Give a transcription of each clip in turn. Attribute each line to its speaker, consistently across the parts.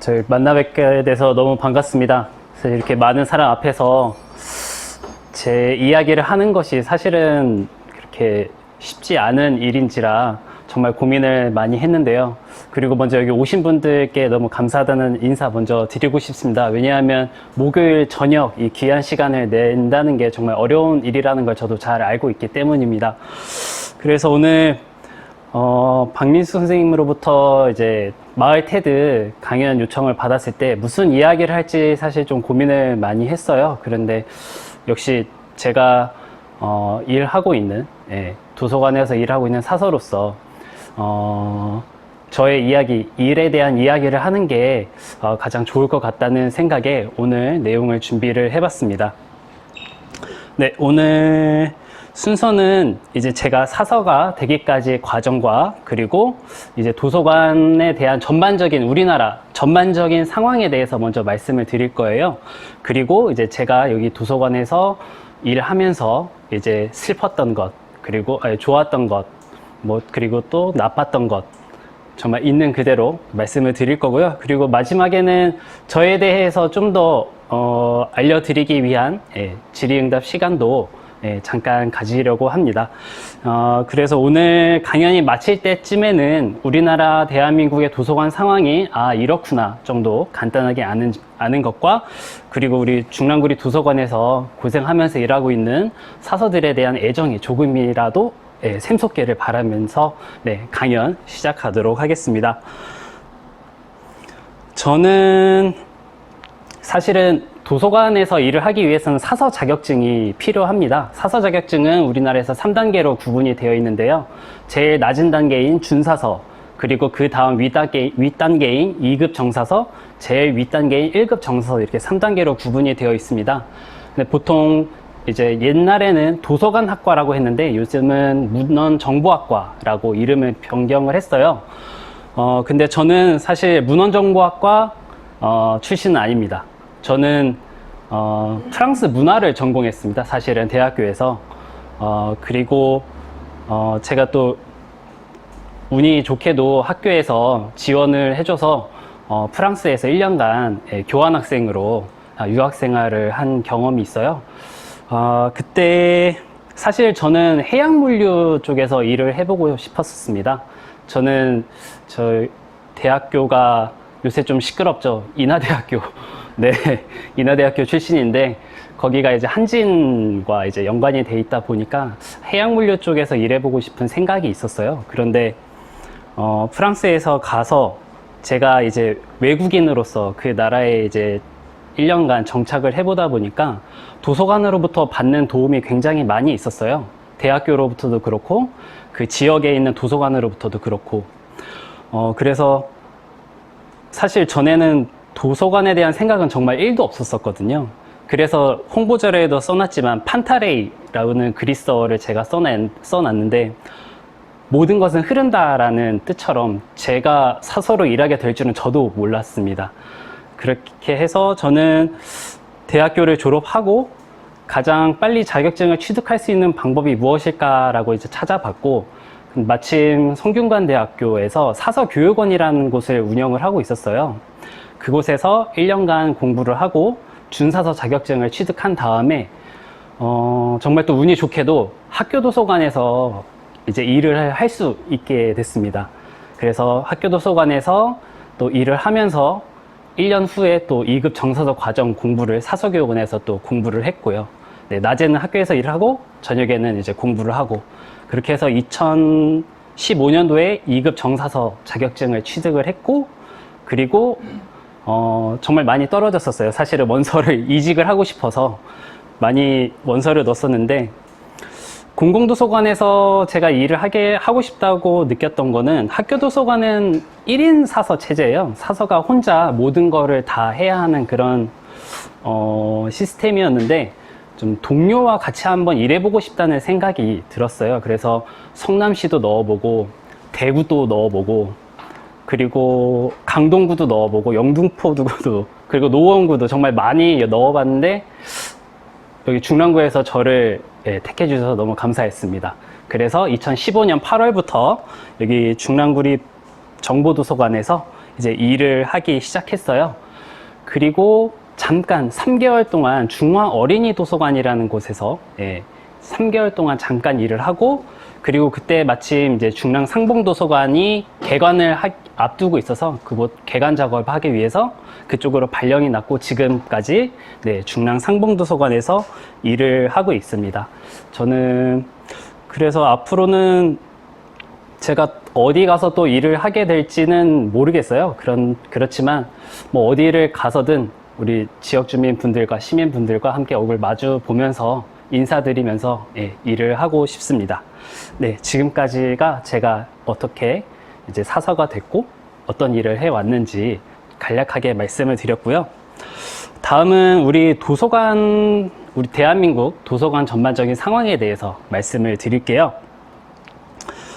Speaker 1: 저희 만나 뵙게 돼서 너무 반갑습니다. 사실 이렇게 많은 사람 앞에서 제 이야기를 하는 것이 사실은 그렇게 쉽지 않은 일인지라 정말 고민을 많이 했는데요. 그리고 먼저 여기 오신 분들께 너무 감사하다는 인사 먼저 드리고 싶습니다. 왜냐하면 목요일 저녁 이 귀한 시간을 낸다는 게 정말 어려운 일이라는 걸 저도 잘 알고 있기 때문입니다. 그래서 오늘 박민수 선생님으로부터 이제 마을 테드 강연 요청을 받았을 때 무슨 이야기를 할지 사실 좀 고민을 많이 했어요. 그런데 역시 제가 일하고 있는 도서관에서 일하고 있는 사서로서 저의 이야기, 일에 대한 이야기를 하는 게 가장 좋을 것 같다는 생각에 오늘 내용을 준비를 해봤습니다. 네, 오늘 순서는 이제 제가 사서가 되기까지의 과정과 그리고 이제 도서관에 대한 전반적인 우리나라 전반적인 상황에 대해서 먼저 말씀을 드릴 거예요. 그리고 이제 제가 여기 도서관에서 일을 하면서 이제 슬펐던 것, 그리고 좋았던 것, 그리고 또 나빴던 것 정말 있는 그대로 말씀을 드릴 거고요. 그리고 마지막에는 저에 대해서 좀 더 알려드리기 위한 질의응답 시간도 잠깐 가지려고 합니다. 그래서 오늘 강연이 마칠 때쯤에는 우리나라 대한민국의 도서관 상황이 이렇구나 정도 간단하게 아는 것과 그리고 우리 중랑구리 도서관에서 고생하면서 일하고 있는 사서들에 대한 애정이 조금이라도 샘솟기를 바라면서 강연 시작하도록 하겠습니다. 저는 사실은 도서관에서 일을 하기 위해서는 사서 자격증이 필요합니다. 사서 자격증은 우리나라에서 3단계로 구분이 되어 있는데요. 제일 낮은 단계인 준사서, 그리고 그 다음 윗단계인 2급 정사서, 제일 윗단계인 1급 정사서 이렇게 3단계로 구분이 되어 있습니다. 근데 보통 이제 옛날에는 도서관 학과라고 했는데 요즘은 문헌정보학과라고 이름을 변경을 했어요. 근데 저는 사실 문헌정보학과 출신은 아닙니다. 저는 프랑스 문화를 전공했습니다. 사실은 대학교에서. 그리고 제가 또 운이 좋게도 학교에서 지원을 해줘서 프랑스에서 1년간 교환학생으로 유학생활을 한 경험이 있어요. 그때 사실 저는 해양물류 쪽에서 일을 해보고 싶었습니다. 저는 대학교가 요새 좀 시끄럽죠. 인하대학교. 네, 인하대학교 출신인데 거기가 이제 한진과 이제 연관이 돼 있다 보니까 해양물류 쪽에서 일해보고 싶은 생각이 있었어요. 그런데 프랑스에서 가서 제가 이제 외국인으로서 그 나라에 이제 1년간 정착을 해보다 보니까 도서관으로부터 받는 도움이 굉장히 많이 있었어요. 대학교로부터도 그렇고 그 지역에 있는 도서관으로부터도 그렇고 그래서 사실 전에는 도서관에 대한 생각은 정말 1도 없었거든요. 그래서 홍보자료에도 써놨지만 판타레이라는 그리스어를 제가 써놨는데 모든 것은 흐른다라는 뜻처럼 제가 사서로 일하게 될 줄은 저도 몰랐습니다. 그렇게 해서 저는 대학교를 졸업하고 가장 빨리 자격증을 취득할 수 있는 방법이 무엇일까라고 이제 찾아봤고 마침 성균관대학교에서 사서교육원이라는 곳을 운영을 하고 있었어요. 그곳에서 1년간 공부를 하고 준사서 자격증을 취득한 다음에 정말 또 운이 좋게도 학교 도서관에서 이제 일을 할 수 있게 됐습니다. 그래서 학교 도서관에서 또 일을 하면서 1년 후에 또 2급 정사서 과정 공부를 사서교육원에서 또 공부를 했고요. 낮에는 학교에서 일을 하고 저녁에는 이제 공부를 하고 그렇게 해서 2015년도에 2급 정사서 자격증을 취득을 했고 그리고 정말 많이 떨어졌었어요. 사실은 원서를 이직을 하고 싶어서 많이 원서를 넣었었는데 공공도서관에서 제가 일을 하고 싶다고 느꼈던 거는 학교 도서관은 1인 사서 체제예요. 사서가 혼자 모든 거를 다 해야 하는 그런 시스템이었는데 좀 동료와 같이 한번 일해보고 싶다는 생각이 들었어요. 그래서 성남시도 넣어보고 대구도 넣어보고 그리고 강동구도 넣어보고 영등포구도 그리고 노원구도 정말 많이 넣어봤는데 여기 중랑구에서 저를 택해 주셔서 너무 감사했습니다. 그래서 2015년 8월부터 여기 중랑구리 정보도서관에서 이제 일을 하기 시작했어요. 그리고 잠깐 3개월 동안 중앙 어린이 도서관이라는 곳에서 3개월 동안 잠깐 일을 하고, 그리고 그때 마침 이제 중랑 상봉도서관이 개관을 앞두고 있어서 그곳 개관 작업을 하기 위해서 그쪽으로 발령이 났고, 지금까지 중랑 상봉도서관에서 일을 하고 있습니다. 저는 그래서 앞으로는 제가 어디 가서 또 일을 하게 될지는 모르겠어요. 그렇지만 뭐 어디를 가서든 우리 지역 주민 분들과 시민 분들과 함께 얼굴 마주 보면서 인사드리면서 일을 하고 싶습니다. 네, 지금까지가 제가 어떻게 이제 사서가 됐고 어떤 일을 해왔는지 간략하게 말씀을 드렸고요. 다음은 우리 대한민국 도서관 전반적인 상황에 대해서 말씀을 드릴게요.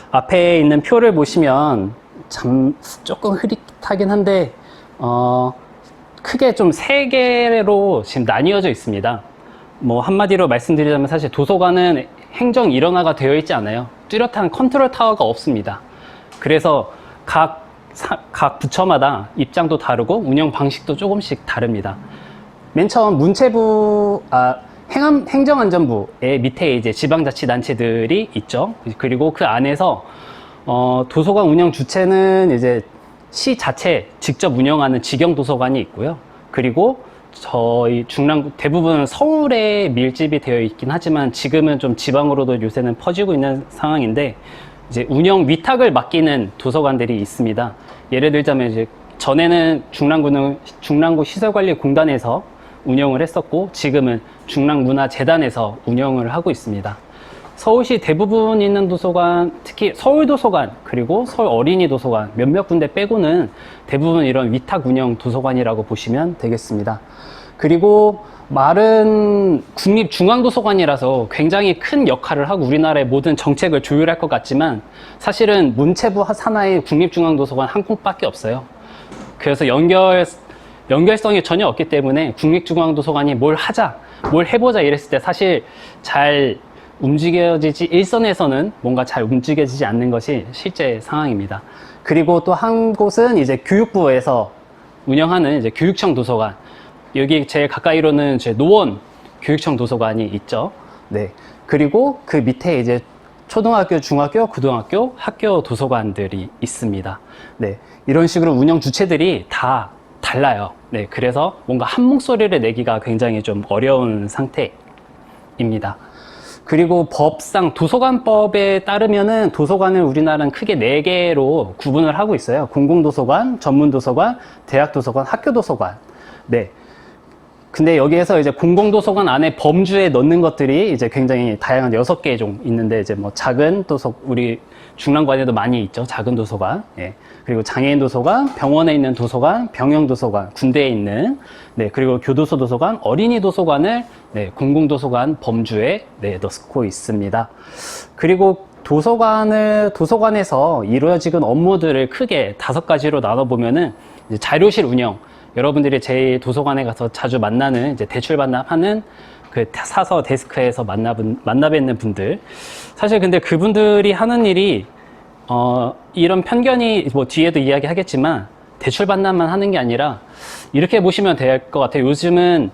Speaker 1: 앞에 있는 표를 보시면 참 조금 흐릿하긴 한데 크게 좀 3개로 지금 나뉘어져 있습니다. 뭐 한마디로 말씀드리자면 사실 도서관은 행정 일원화가 되어 있지 않아요. 뚜렷한 컨트롤 타워가 없습니다. 그래서 각 부처마다 입장도 다르고 운영 방식도 조금씩 다릅니다. 맨 처음 행정안전부의 밑에 이제 지방자치단체들이 있죠. 그리고 그 안에서 도서관 운영 주체는 이제 시 자체 직접 운영하는 직영도서관이 있고요. 그리고 저희 중랑구 대부분 서울에 밀집이 되어 있긴 하지만 지금은 좀 지방으로도 요새는 퍼지고 있는 상황인데, 이제 운영 위탁을 맡기는 도서관들이 있습니다. 예를 들자면 이제 전에는 중랑구 시설관리공단에서 운영을 했었고, 지금은 중랑문화재단에서 운영을 하고 있습니다. 서울시 대부분 있는 도서관, 특히 서울도서관 그리고 서울 어린이도서관 몇몇 군데 빼고는 대부분 이런 위탁 운영 도서관이라고 보시면 되겠습니다. 그리고 말은 국립중앙도서관이라서 굉장히 큰 역할을 하고 우리나라의 모든 정책을 조율할 것 같지만, 사실은 문체부 산하에 국립중앙도서관 한 곳밖에 없어요. 그래서 연결성이 전혀 없기 때문에 국립중앙도서관이 뭘 하자, 뭘 해보자 이랬을 때 사실 잘 일선에서는 뭔가 잘 움직여지지 않는 것이 실제 상황입니다. 그리고 또 한 곳은 이제 교육부에서 운영하는 이제 교육청 도서관. 여기 제일 가까이로는 제 노원 교육청 도서관이 있죠. 네. 그리고 그 밑에 이제 초등학교, 중학교, 고등학교, 학교 도서관들이 있습니다. 네. 이런 식으로 운영 주체들이 다 달라요. 네. 그래서 뭔가 한 목소리를 내기가 굉장히 좀 어려운 상태입니다. 그리고 법상 도서관법에 따르면은 도서관을 우리나라는 크게 4개로 구분을 하고 있어요. 공공도서관, 전문도서관, 대학도서관, 학교도서관. 네. 근데 여기에서 이제 공공도서관 안에 범주에 넣는 것들이 이제 굉장히 다양한 6개 종 있는데, 이제 뭐 작은 우리 중랑관에도 많이 있죠. 작은 도서관. 예. 그리고 장애인 도서관, 병원에 있는 도서관, 병영 도서관, 군대에 있는, 네, 그리고 교도소 도서관, 어린이 도서관을 공공도서관 범주에 넣고 있습니다. 그리고 도서관에서 이루어지는 업무들을 크게 5가지로 나눠보면은 이제 자료실 운영, 여러분들이 제 도서관에 가서 자주 만나는 이제 대출 반납하는 그 사서 데스크에서 만나뵙는 분들, 사실 근데 그분들이 하는 일이 이런 편견이 뭐 뒤에도 이야기하겠지만 대출 반납만 하는 게 아니라 이렇게 보시면 될 것 같아요. 요즘은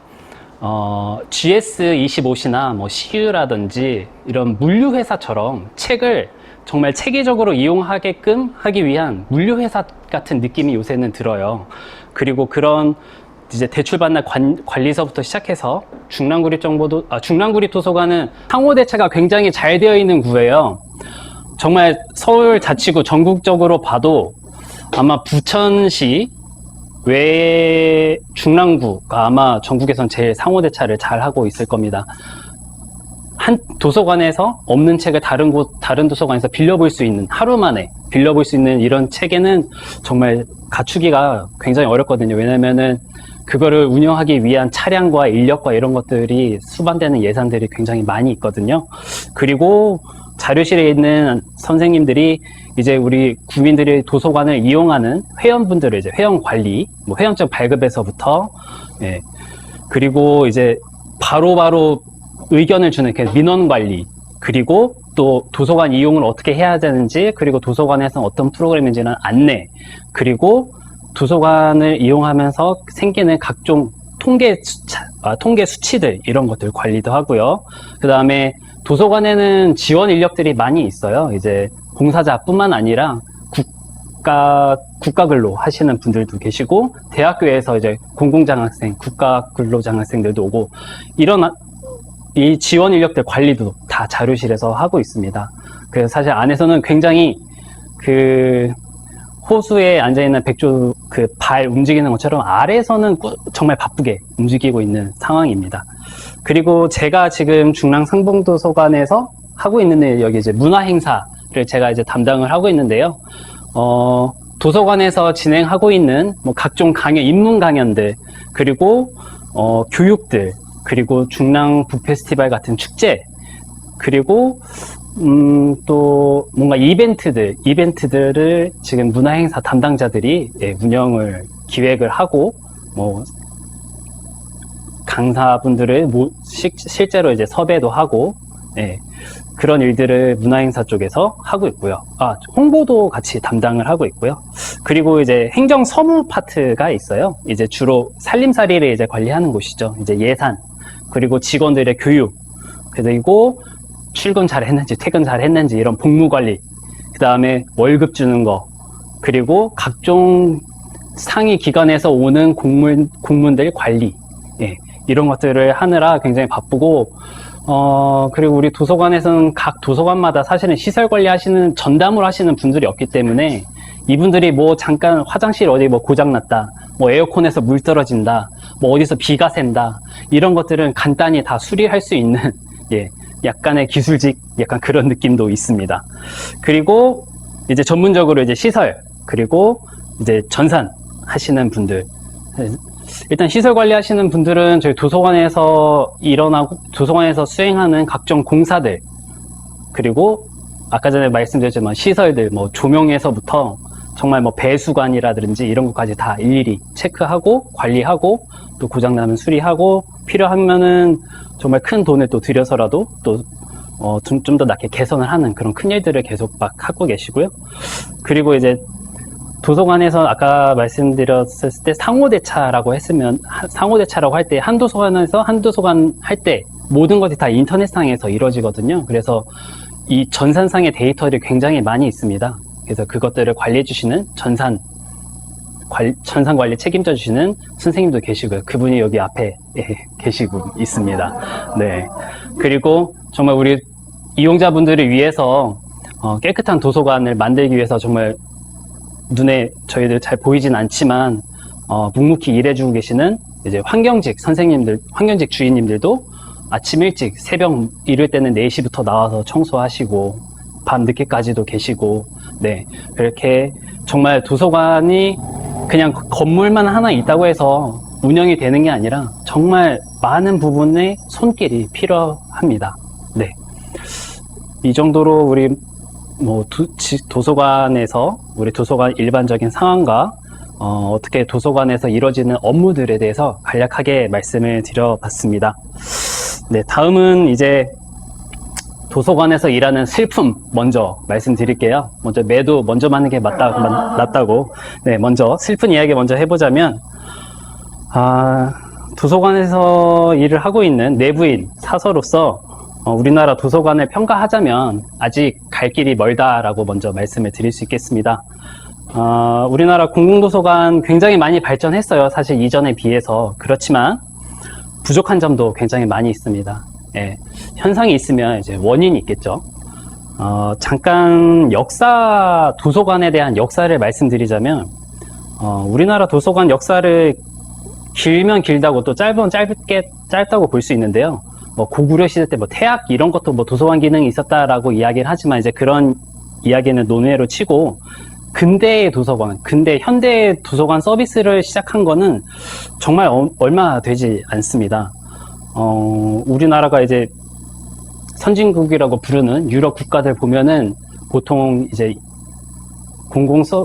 Speaker 1: GS25시나 뭐 CU라든지 이런 물류회사처럼 책을 정말 체계적으로 이용하게끔 하기 위한 물류회사 같은 느낌이 요새는 들어요. 그리고 그런 이제 대출 반납 관리서부터 시작해서 중랑구립 도서관은 상호 대체가 굉장히 잘 되어 있는 구예요. 정말 서울자치구 전국적으로 봐도 아마 부천시 외 중랑구가 아마 전국에선 제일 상호 대차를 잘 하고 있을 겁니다. 한 도서관에서 없는 책을 다른 도서관에서 빌려볼 수 있는, 하루 만에 빌려볼 수 있는 이런 체계는 정말 갖추기가 굉장히 어렵거든요. 왜냐면은 그거를 운영하기 위한 차량과 인력과 이런 것들이 수반되는 예산들이 굉장히 많이 있거든요. 그리고 자료실에 있는 선생님들이 이제 우리 국민들이 도서관을 이용하는 회원분들을 이제 회원 관리, 뭐 회원증 발급에서부터, 예. 그리고 이제 바로바로 의견을 주는 민원 관리, 그리고 또 도서관 이용을 어떻게 해야 되는지, 그리고 도서관에서 어떤 프로그램인지는 안내, 그리고 도서관을 이용하면서 생기는 각종 통계 수치들 이런 것들 관리도 하고요. 그 다음에 도서관에는 지원 인력들이 많이 있어요. 이제 봉사자뿐만 아니라 국가 근로 하시는 분들도 계시고, 대학교에서 이제 공공장학생, 국가 근로 장학생들도 오고, 이 지원 인력들 관리도 다 자료실에서 하고 있습니다. 그래서 사실 안에서는 굉장히 호수에 앉아있는 백조 발 움직이는 것처럼 아래에서는 정말 바쁘게 움직이고 있는 상황입니다. 그리고 제가 지금 중랑 상봉도서관에서 하고 있는 여기 이제 문화행사를 제가 이제 담당을 하고 있는데요. 도서관에서 진행하고 있는 뭐 각종 강연, 인문 강연들, 그리고 교육들, 그리고 중랑 북페스티벌 같은 축제, 그리고 또 뭔가 이벤트들을 지금 문화행사 담당자들이 운영을 기획을 하고, 뭐 강사분들을 실제로 이제 섭외도 하고, 그런 일들을 문화행사 쪽에서 하고 있고요. 홍보도 같이 담당을 하고 있고요. 그리고 이제 행정 서무 파트가 있어요. 이제 주로 살림살이를 이제 관리하는 곳이죠. 이제 예산, 그리고 직원들의 교육, 그리고 출근 잘 했는지, 퇴근 잘 했는지, 이런 복무 관리, 그 다음에 월급 주는 거, 그리고 각종 상위 기관에서 오는 공문들 관리, 이런 것들을 하느라 굉장히 바쁘고, 그리고 우리 도서관에서는 각 도서관마다 사실은 시설 관리하시는, 전담을 하시는 분들이 없기 때문에, 이분들이 뭐 잠깐 화장실 어디 뭐 고장났다, 뭐 에어컨에서 물 떨어진다, 뭐 어디서 비가 샌다, 이런 것들은 간단히 다 수리할 수 있는, 약간의 기술직, 약간 그런 느낌도 있습니다. 그리고 이제 전문적으로 이제 시설, 그리고 이제 전산 하시는 분들, 일단 시설 관리하시는 분들은 저희 도서관에서 도서관에서 수행하는 각종 공사들, 그리고 아까 전에 말씀드렸지만 시설들, 뭐 조명에서부터 정말 뭐 배수관이라든지 이런 것까지 다 일일이 체크하고 관리하고, 또 고장나면 수리하고, 필요하면은 정말 큰 돈을 또 들여서라도 또 좀 더 낫게 개선을 하는 그런 큰 일들을 계속 막 하고 계시고요. 그리고 이제 도서관에서 아까 말씀드렸을 때 상호대차라고 할 때 한 도서관에서 한 도서관 할 때 모든 것이 다 인터넷상에서 이루어지거든요. 그래서 이 전산상의 데이터들이 굉장히 많이 있습니다. 그래서 그것들을 관리해 주시는 전산 관리 책임져 주시는 선생님도 계시고요. 그분이 여기 앞에 계시고 있습니다. 네. 그리고 정말 우리 이용자분들을 위해서 깨끗한 도서관을 만들기 위해서 정말 눈에 저희들 잘 보이진 않지만 묵묵히 일해주고 계시는 이제 환경직 선생님들, 환경직 주인님들도 아침 일찍 새벽 이럴 때는 4시부터 나와서 청소하시고 밤 늦게까지도 계시고, 그렇게 정말 도서관이 그냥 건물만 하나 있다고 해서 운영이 되는 게 아니라 정말 많은 부분의 손길이 필요합니다. 이 정도로 우리 도서관에서 우리 도서관 일반적인 상황과 어떻게 도서관에서 이루어지는 업무들에 대해서 간략하게 말씀을 드려봤습니다. 다음은 이제 도서관에서 일하는 슬픔 먼저 말씀드릴게요. 먼저 매도 먼저 맞는 게 낫다고. 먼저 슬픈 이야기 먼저 해보자면, 도서관에서 일을 하고 있는 내부인 사서로서 우리나라 도서관을 평가하자면 아직 갈 길이 멀다라고 먼저 말씀을 드릴 수 있겠습니다. 우리나라 공공도서관 굉장히 많이 발전했어요. 사실 이전에 비해서. 그렇지만 부족한 점도 굉장히 많이 있습니다. 현상이 있으면 이제 원인이 있겠죠. 잠깐 도서관에 대한 역사를 말씀드리자면, 우리나라 도서관 역사를 길면 길다고 또 짧으면 짧다고 볼 수 있는데요. 고구려 시대 때 태학 이런 것도 도서관 기능이 있었다라고 이야기를 하지만, 이제 그런 이야기는 논외로 치고, 현대 도서관 서비스를 시작한 거는 정말 얼마 되지 않습니다. 우리나라가 이제 선진국이라고 부르는 유럽 국가들 보면은 보통 이제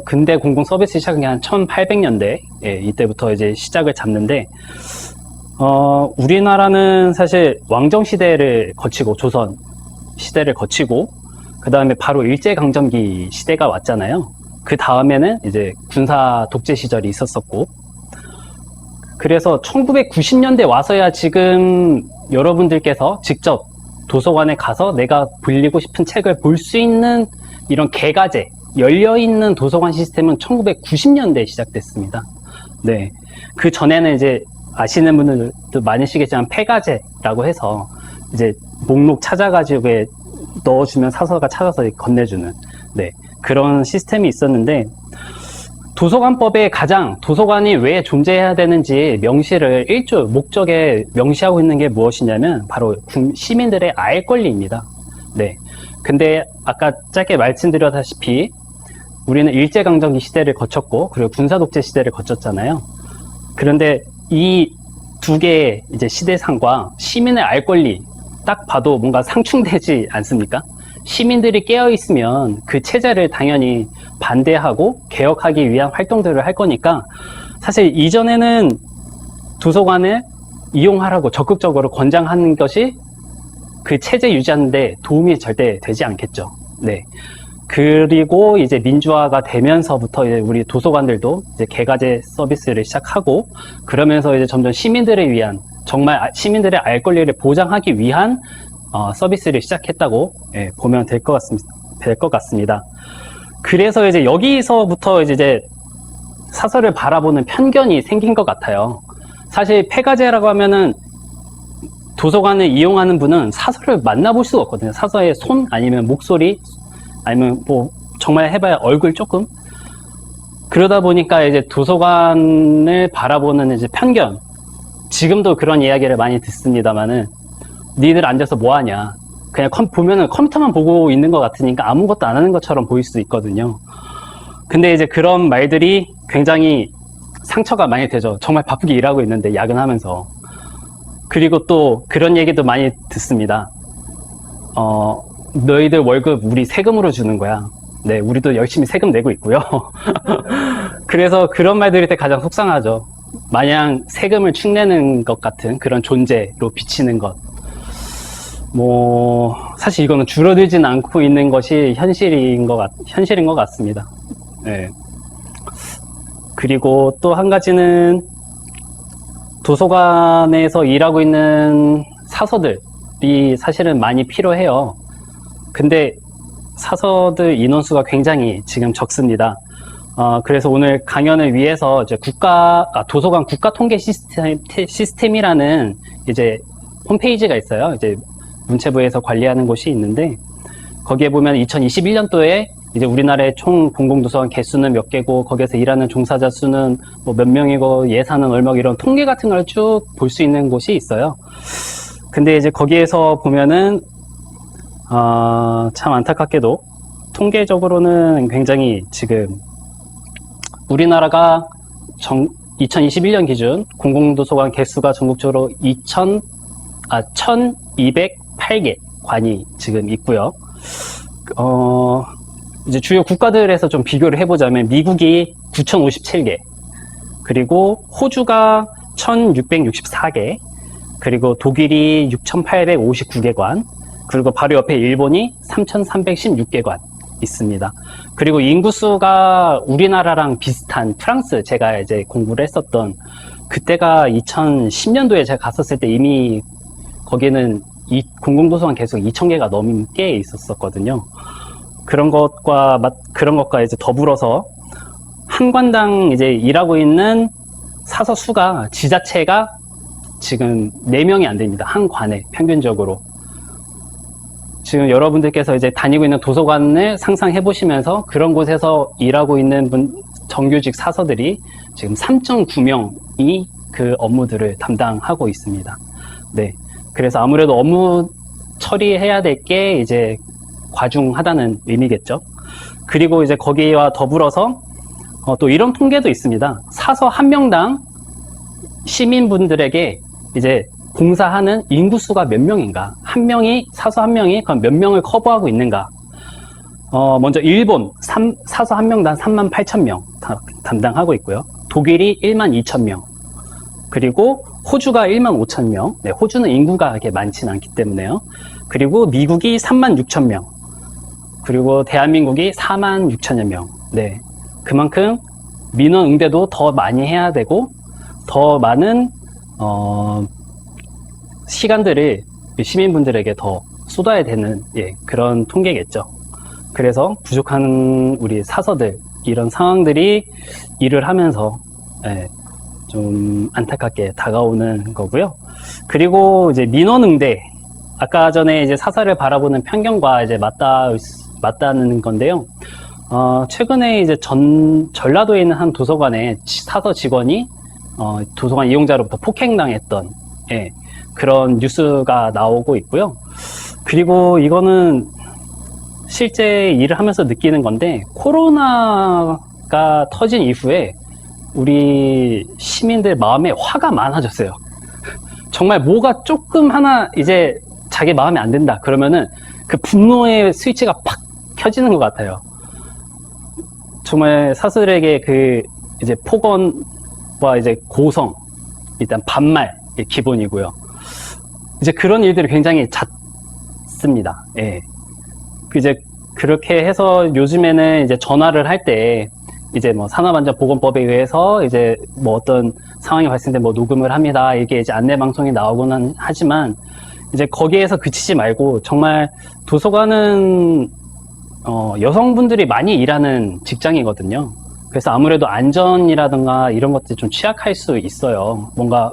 Speaker 1: 근대 공공 서비스 시작한 게 한 1800년대, 이때부터 이제 시작을 잡는데, 우리나라는 사실 왕정 시대를 거치고, 조선 시대를 거치고, 그 다음에 바로 일제강점기 시대가 왔잖아요. 그 다음에는 이제 군사 독재 시절이 있었었고, 그래서 1990년대 와서야 지금 여러분들께서 직접 도서관에 가서 내가 빌리고 싶은 책을 볼 수 있는 이런 개가제, 열려있는 도서관 시스템은 1990년대에 시작됐습니다. 네. 그 전에는 이제 아시는 분들도 많으시겠지만 폐가제라고 해서 이제 목록 찾아가지고 넣어주면 사서가 찾아서 건네주는, 네, 그런 시스템이 있었는데, 도서관법에 가장 도서관이 왜 존재해야 되는지 명시를 목적에 명시하고 있는 게 무엇이냐면 바로 시민들의 알 권리입니다. 네. 근데 아까 짧게 말씀드렸다시피 우리는 일제강점기 시대를 거쳤고 그리고 군사독재 시대를 거쳤잖아요. 그런데 이 두 개의 이제 시대상과 시민의 알 권리 딱 봐도 뭔가 상충되지 않습니까? 시민들이 깨어있으면 그 체제를 당연히 반대하고 개혁하기 위한 활동들을 할 거니까 사실 이전에는 도서관을 이용하라고 적극적으로 권장하는 것이 그 체제 유지하는데 도움이 절대 되지 않겠죠. 네. 그리고 이제 민주화가 되면서부터 이제 우리 도서관들도 이제 개가제 서비스를 시작하고 그러면서 이제 점점 시민들을 위한 정말 시민들의 알 권리를 보장하기 위한 서비스를 시작했다고 보면 될 것 같습니다. 그래서 이제 여기서부터 이제 사설을 바라보는 편견이 생긴 것 같아요. 사실 폐가제라고 하면은 도서관을 이용하는 분은 사설을 만나볼 수가 없거든요. 사서의 손 아니면 목소리 아니면 뭐 정말 해봐야 얼굴 조금. 그러다 보니까 이제 도서관을 바라보는 이제 편견. 지금도 그런 이야기를 많이 듣습니다만은 니들 앉아서 뭐 하냐. 그냥 보면은 컴퓨터만 보고 있는 것 같으니까 아무것도 안 하는 것처럼 보일 수 있거든요. 근데 이제 그런 말들이 굉장히 상처가 많이 되죠. 정말 바쁘게 일하고 있는데 야근하면서. 그리고 또 그런 얘기도 많이 듣습니다. 너희들 월급 우리 세금으로 주는 거야. 네, 우리도 열심히 세금 내고 있고요. 그래서 그런 말 들을 때 가장 속상하죠. 마냥 세금을 축내는 것 같은 그런 존재로 비치는 것. 사실 이거는 줄어들진 않고 있는 것이 현실인 것 같습니다. 네. 그리고 또 한 가지는 도서관에서 일하고 있는 사서들이 사실은 많이 필요해요. 근데 사서들 인원수가 굉장히 지금 적습니다. 그래서 오늘 강연을 위해서 이제 도서관 국가 통계 시스템이라는 이제 홈페이지가 있어요. 이제 문체부에서 관리하는 곳이 있는데 거기에 보면 2021년도에 이제 우리나라의 총 공공도서관 개수는 몇 개고 거기에서 일하는 종사자 수는 뭐 몇 명이고 예산은 얼마 이런 통계 같은 걸 쭉 볼 수 있는 곳이 있어요. 근데 이제 거기에서 보면은 참 안타깝게도 통계적으로는 굉장히 지금 우리나라가 2021년 기준 공공도서관 개수가 전국적으로 1208개 관이 지금 있고요. 이제 주요 국가들에서 좀 비교를 해보자면 미국이 9057개, 그리고 호주가 1664개, 그리고 독일이 6859개관, 그리고 바로 옆에 일본이 3316개관 있습니다. 그리고 인구수가 우리나라랑 비슷한 프랑스, 제가 이제 공부를 했었던 그때가 2010년도에 제가 갔었을 때 이미 거기는 공공도서관 개수가 2000개가 넘게 있었거든요. 그런 것과 이제 더불어서 한 관당 이제 일하고 있는 사서 수가 지자체가 지금 4명이 안 됩니다. 한 관에 평균적으로. 지금 여러분들께서 이제 다니고 있는 도서관을 상상해 보시면서 그런 곳에서 일하고 있는 정규직 사서들이 지금 3.9명이 그 업무들을 담당하고 있습니다. 네. 그래서 아무래도 업무 처리해야 될 게 이제 과중하다는 의미겠죠. 그리고 이제 거기와 더불어서 또 이런 통계도 있습니다. 사서 한 명당 시민분들에게 이제 봉사하는 인구수가 몇 명인가? 사서 한 명이 그럼 몇 명을 커버하고 있는가? 먼저 일본 사서 한 명당 38,000명 담당하고 있고요. 독일이 12,000명. 그리고 호주가 15,000명. 네, 호주는 인구가 그렇게 많지는 않기 때문에요. 그리고 미국이 36,000명. 그리고 대한민국이 46,000여 명. 네. 그만큼 민원 응대도 더 많이 해야 되고 더 많은 시간들을 시민분들에게 더 쏟아야 되는 그런 통계겠죠. 그래서 부족한 우리 사서들 이런 상황들이 일을 하면서 좀 안타깝게 다가오는 거고요. 그리고 이제 민원 응대 아까 전에 이제 사서를 바라보는 편견과 이제 맞다는 건데요. 최근에 이제 전라도에 있는 한 도서관에 사서 직원이 도서관 이용자로부터 폭행당했던 그런 뉴스가 나오고 있고요. 그리고 이거는 실제 일을 하면서 느끼는 건데 코로나가 터진 이후에 우리 시민들 마음에 화가 많아졌어요. 정말 뭐가 조금 하나 이제 자기 마음에 안 든다 그러면은 그 분노의 스위치가 팍 켜지는 것 같아요. 정말 사슬에게 그 이제 폭언과 이제 고성, 일단 반말 기본이고요. 이제 그런 일들이 굉장히 잦습니다. 이제 그렇게 해서 요즘에는 이제 전화를 할 때 이제 뭐 산업안전보건법에 의해서 이제 뭐 어떤 상황이 발생돼 뭐 녹음을 합니다. 이게 이제 안내 방송이 나오고는 하지만 이제 거기에서 그치지 말고 정말 도서관은 여성분들이 많이 일하는 직장이거든요. 그래서 아무래도 안전이라든가 이런 것들이 좀 취약할 수 있어요. 뭔가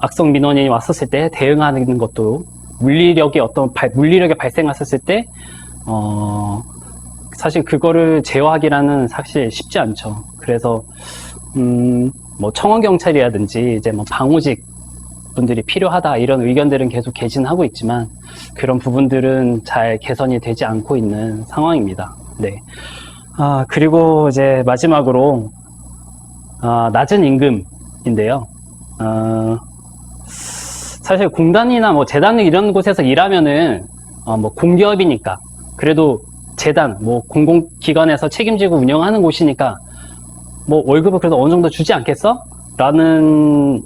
Speaker 1: 악성 민원이 왔었을 때 대응하는 것도 물리력이 물리력이 발생했었을 때 사실 그거를 제어하기라는 사실 쉽지 않죠. 그래서 뭐 청원경찰이라든지 이제 뭐 방호직 분들이 필요하다 이런 의견들은 계속 개진하고 있지만 그런 부분들은 잘 개선이 되지 않고 있는 상황입니다. 네. 그리고 이제 마지막으로 낮은 임금인데요. 사실 공단이나 뭐 재단 이런 곳에서 일하면은 뭐 공기업이니까 그래도 재단 뭐 공공기관에서 책임지고 운영하는 곳이니까 뭐 월급을 그래도 어느 정도 주지 않겠어? 라는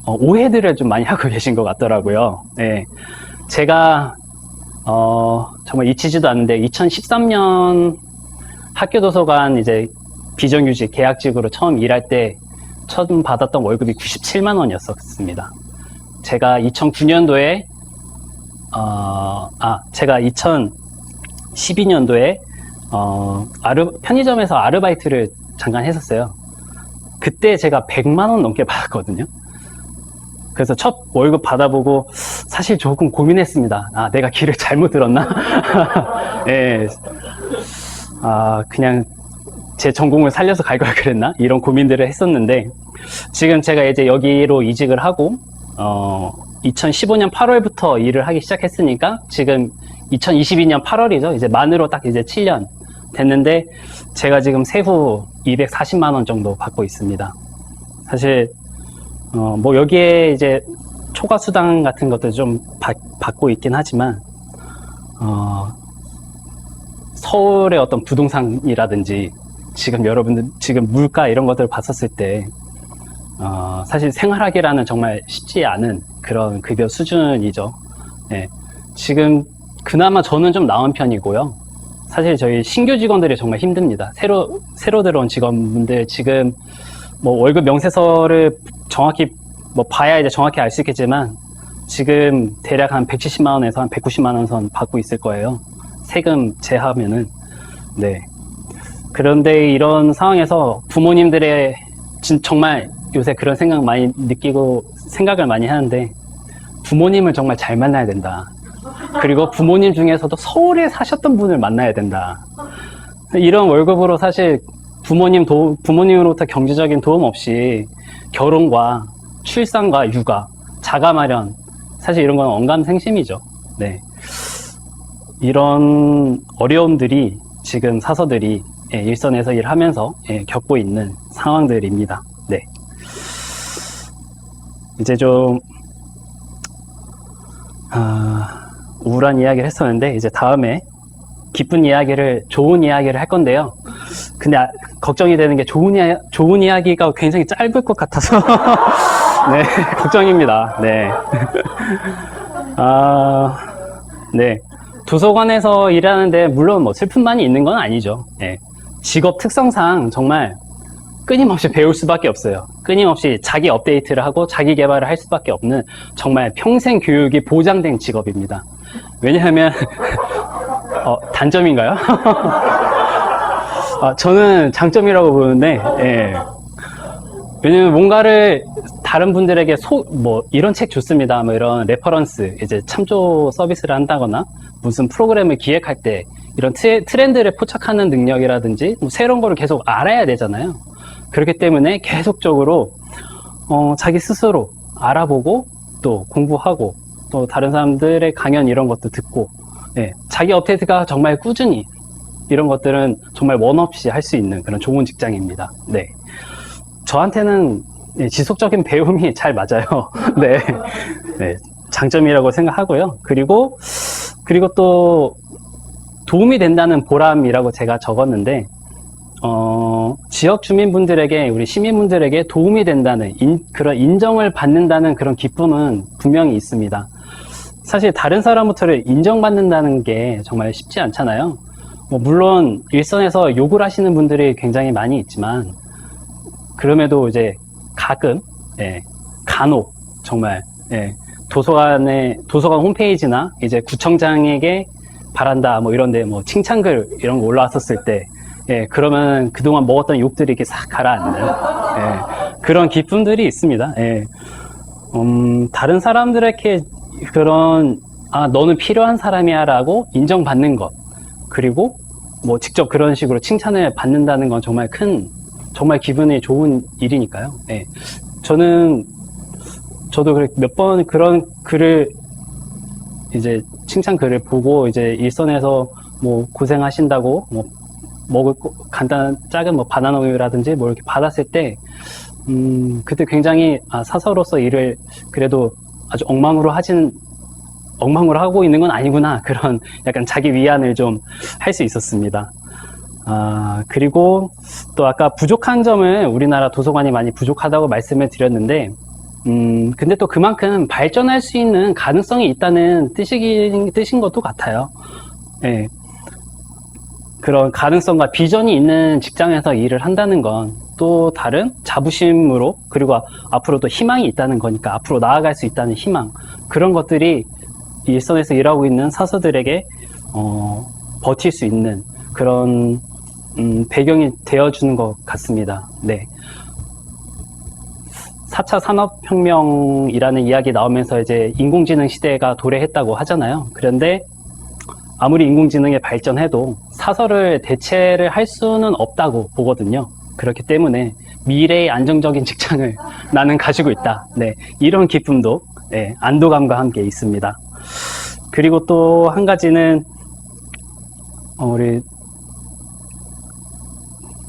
Speaker 1: 오해들을 좀 많이 하고 계신 것 같더라고요. 네. 제가 정말 잊히지도 않는데 2013년 학교도서관 이제 비정규직 계약직으로 처음 일할 때 처음 받았던 월급이 97만 원이었습니다. 제가 2009년도에 제가 2012년도에 편의점에서 아르바이트를 잠깐 했었어요. 그때 제가 100만 원 넘게 받았거든요. 그래서 첫 월급 받아보고 사실 조금 고민했습니다. 내가 길을 잘못 들었나? 예. 그냥 제 전공을 살려서 갈 걸 그랬나? 이런 고민들을 했었는데 지금 제가 이제 여기로 이직을 하고 2015년 8월부터 일을 하기 시작했으니까 지금 2022년 8월이죠. 이제 만으로 딱 이제 7년 됐는데 제가 지금 세후 240만 원 정도 받고 있습니다. 사실 뭐 여기에 이제 초과 수당 같은 것도 좀 받고 있긴 하지만 서울의 어떤 부동산이라든지 지금 여러분들 지금 물가 이런 것들을 봤었을 때 사실 생활하기라는 정말 쉽지 않은 그런 급여 수준이죠. 네. 지금 그나마 저는 좀 나은 편이고요. 사실 저희 신규 직원들이 정말 힘듭니다. 새로 들어온 직원분들 지금 뭐 월급 명세서를 정확히 뭐 봐야 이제 정확히 알 수 있겠지만 지금 대략 한 170만 원에서 한 190만 원 선 받고 있을 거예요. 세금 제하면은. 네. 그런데 이런 상황에서 부모님들의 정말 요새 그런 생각 많이 느끼고 생각을 많이 하는데 부모님을 정말 잘 만나야 된다. 그리고 부모님 중에서도 서울에 사셨던 분을 만나야 된다. 이런 월급으로 사실 부모님으로부터 경제적인 도움 없이 결혼과 출산과 육아, 자가 마련, 사실 이런 건 언감생심이죠. 네. 이런 어려움들이 지금 사서들이 일선에서 일하면서 겪고 있는 상황들입니다. 네. 이제 좀 우울한 이야기를 했었는데 이제 다음에 기쁜 이야기를 좋은 이야기를 할 건데요. 근데 걱정이 되는 게 좋은 이야기가 굉장히 짧을 것 같아서 네, 걱정입니다. 네. 네. 도서관에서 일하는데 물론 뭐 슬픔만이 있는 건 아니죠. 네. 직업 특성상 정말 끊임없이 배울 수밖에 없어요. 끊임없이 자기 업데이트를 하고 자기 개발을 할 수밖에 없는 정말 평생 교육이 보장된 직업입니다. 왜냐하면 단점인가요? 저는 장점이라고 보는데, 예. 왜냐면 뭔가를 다른 분들에게 이런 책 좋습니다. 뭐 이런 레퍼런스, 이제 참조 서비스를 한다거나 무슨 프로그램을 기획할 때 이런 트렌드를 포착하는 능력이라든지 뭐 새로운 거를 계속 알아야 되잖아요. 그렇기 때문에 계속적으로 자기 스스로 알아보고 또 공부하고 또 다른 사람들의 강연 이런 것도 듣고, 예, 자기 업데이트가 정말 꾸준히 이런 것들은 정말 원 없이 할 수 있는 그런 좋은 직장입니다. 네. 저한테는 지속적인 배움이 잘 맞아요. 네. 네. 장점이라고 생각하고요. 그리고 또 도움이 된다는 보람이라고 제가 적었는데, 지역 주민분들에게, 우리 시민분들에게 도움이 된다는 그런 인정을 받는다는 그런 기쁨은 분명히 있습니다. 사실 다른 사람부터 인정받는다는 게 정말 쉽지 않잖아요. 물론 일선에서 욕을 하시는 분들이 굉장히 많이 있지만, 그럼에도 이제 가끔, 예, 간혹 정말, 예, 도서관 홈페이지나 이제 구청장에게 바란다 뭐 이런데 뭐 칭찬글 이런 거 올라왔었을 때, 예, 그러면 그동안 먹었던 욕들이 이렇게 싹 가라앉는, 예, 그런 기쁨들이 있습니다. 예. 다른 사람들에게 너는 필요한 사람이야 라고 인정받는 것, 그리고 뭐 직접 그런 식으로 칭찬을 받는다는 건 정말 기분이 좋은 일이니까요. 예. 저도 몇 번 그런 글을, 이제 칭찬 글을 보고 이제 일선에서 뭐 고생하신다고 뭐 먹을 간단한 작은 뭐 바나나 우유라든지 뭐 이렇게 받았을 때, 그때 굉장히 사서로서 일을 그래도 아주 엉망으로 하고 있는 건 아니구나, 그런 약간 자기 위안을 좀 할 수 있었습니다. 그리고 또 아까 부족한 점을, 우리나라 도서관이 많이 부족하다고 말씀을 드렸는데, 근데 또 그만큼 발전할 수 있는 가능성이 있다는 뜻인 것도 같아요. 예. 그런 가능성과 비전이 있는 직장에서 일을 한다는 건 또 다른 자부심으로, 그리고 앞으로 또 희망이 있다는 거니까, 앞으로 나아갈 수 있다는 희망, 그런 것들이 일선에서 일하고 있는 사서들에게 버틸 수 있는 그런 배경이 되어주는 것 같습니다. 네. 4차 산업혁명이라는 이야기 나오면서 이제 인공지능 시대가 도래했다고 하잖아요. 그런데 아무리 인공지능이 발전해도 사서를 대체를 할 수는 없다고 보거든요. 그렇기 때문에 미래의 안정적인 직장을 나는 가지고 있다. 네. 이런 기쁨도, 네, 안도감과 함께 있습니다. 그리고 또 한 가지는, 우리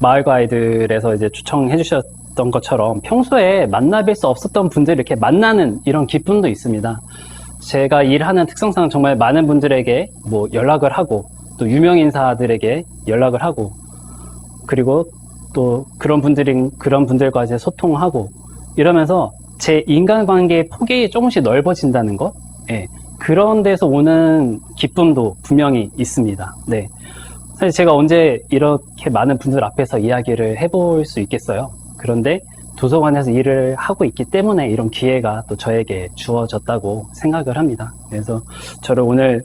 Speaker 1: 마을과 아이들에서 이제 초청해 주셨던 것처럼 평소에 만나뵐 수 없었던 분들을 이렇게 만나는 이런 기쁨도 있습니다. 제가 일하는 특성상 정말 많은 분들에게 뭐 연락을 하고, 또 유명 인사들에게 연락을 하고, 그리고 또 그런 분들과 이제 소통하고, 이러면서 제 인간관계의 폭이 조금씩 넓어진다는 것, 예, 그런 데서 오는 기쁨도 분명히 있습니다. 네. 사실 제가 언제 이렇게 많은 분들 앞에서 이야기를 해볼 수 있겠어요. 그런데 도서관에서 일을 하고 있기 때문에 이런 기회가 또 저에게 주어졌다고 생각을 합니다. 그래서 저를 오늘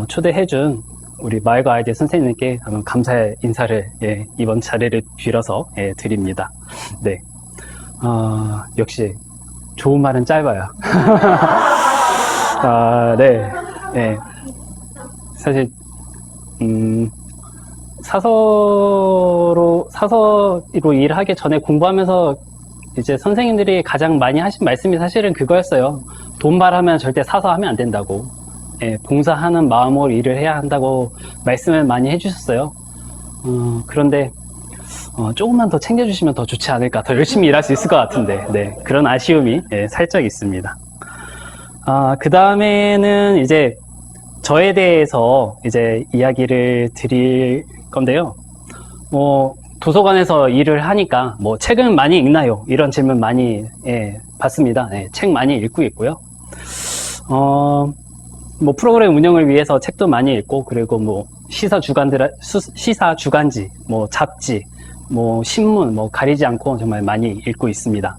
Speaker 1: 초대해준 우리 마을과 아이들 선생님께 한번 감사의 인사를, 예, 이번 자리를 빌어서, 예, 드립니다. 네. 역시 좋은 말은 짧아요. 네. 네. 사실 사서로 일하기 전에 공부하면서 이제 선생님들이 가장 많이 하신 말씀이 사실은 그거였어요. 돈 말하면 절대 사서 하면 안 된다고. 예, 봉사하는 마음으로 일을 해야 한다고 말씀을 많이 해주셨어요. 그런데 조금만 더 챙겨주시면 더 좋지 않을까, 더 열심히 일할 수 있을 것 같은데, 네, 그런 아쉬움이, 예, 살짝 있습니다. 그 다음에는 이제 저에 대해서 이제 이야기를 드릴 건데요. 도서관에서 일을 하니까 뭐 책은 많이 읽나요? 이런 질문 많이, 예, 받습니다. 예, 책 많이 읽고 있고요. 뭐 프로그램 운영을 위해서 책도 많이 읽고, 그리고 뭐 시사 주간지, 뭐 잡지, 뭐 신문, 뭐 가리지 않고 정말 많이 읽고 있습니다.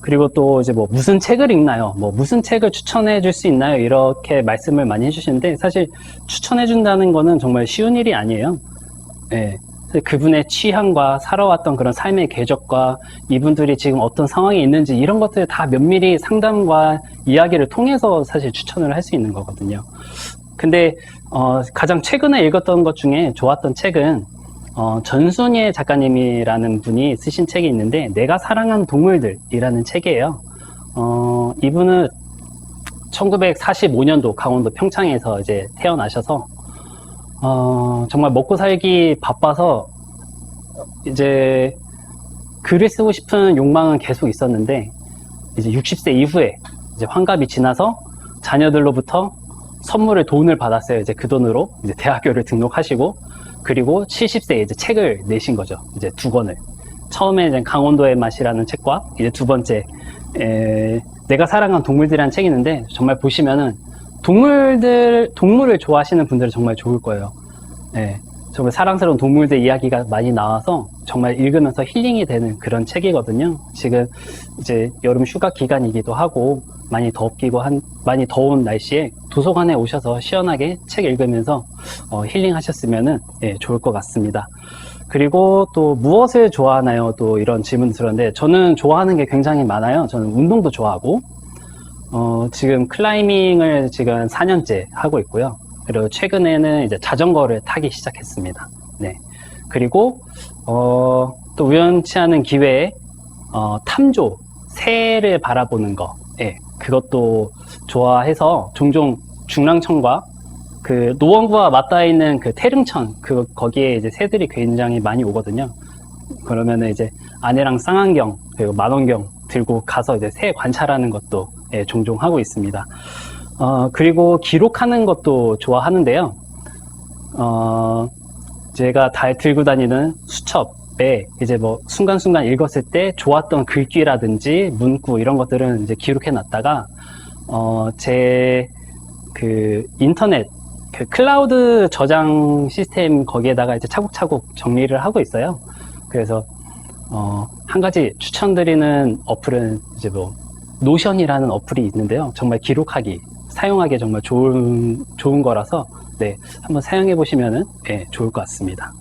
Speaker 1: 그리고 또 이제 뭐 무슨 책을 읽나요? 뭐 무슨 책을 추천해 줄 수 있나요? 이렇게 말씀을 많이 해주시는데 사실 추천해 준다는 거는 정말 쉬운 일이 아니에요. 예. 그분의 취향과 살아왔던 그런 삶의 궤적과 이분들이 지금 어떤 상황에 있는지 이런 것들 다 면밀히 상담과 이야기를 통해서 사실 추천을 할 수 있는 거거든요. 근데 가장 최근에 읽었던 것 중에 좋았던 책은 전순예 작가님이라는 분이 쓰신 책이 있는데 내가 사랑한 동물들이라는 책이에요. 이분은 1945년도 강원도 평창에서 이제 태어나셔서 정말 먹고 살기 바빠서 이제 글을 쓰고 싶은 욕망은 계속 있었는데 이제 60세 이후에 이제 환갑이 지나서 자녀들로부터 돈을 받았어요. 이제 그 돈으로 이제 대학교를 등록하시고 그리고 70세에 이제 책을 내신 거죠. 이제 2권을. 처음에 이제 강원도의 맛이라는 책과 이제 두 번째 내가 사랑한 동물들이라는 책이 있는데 정말 보시면은 동물을 좋아하시는 분들은 정말 좋을 거예요. 예, 정말 사랑스러운 동물들 이야기가 많이 나와서 정말 읽으면서 힐링이 되는 그런 책이거든요. 지금 이제 여름 휴가 기간이기도 하고 많이 많이 더운 날씨에 도서관에 오셔서 시원하게 책 읽으면서 힐링 하셨으면은 좋을 것 같습니다. 그리고 또 무엇을 좋아하나요? 또 이런 질문 들었는데 저는 좋아하는 게 굉장히 많아요. 저는 운동도 좋아하고 지금 클라이밍을 지금 4년째 하고 있고요. 그리고 최근에는 이제 자전거를 타기 시작했습니다. 네. 그리고 또 우연치 않은 기회에 탐조, 새를 바라보는 거, 그것도 좋아해서 종종 중랑천과 그 노원구와 맞닿아 있는 그 태릉천, 거기에 이제 새들이 굉장히 많이 오거든요. 그러면은 이제 아내랑 쌍안경 그리고 만원경 들고 가서 이제 새 관찰하는 것도 종종 하고 있습니다. 그리고 기록하는 것도 좋아하는데요. 제가 들고 다니는 수첩에 이제 뭐 순간순간 읽었을 때 좋았던 글귀라든지 문구 이런 것들은 이제 기록해 놨다가 제 그 인터넷 그 클라우드 저장 시스템 거기에다가 이제 차곡차곡 정리를 하고 있어요. 그래서 한 가지 추천드리는 어플은 이제 뭐 노션이라는 어플이 있는데요. 정말 사용하기 정말 좋은 거라서 한번 사용해 보시면은 좋을 것 같습니다.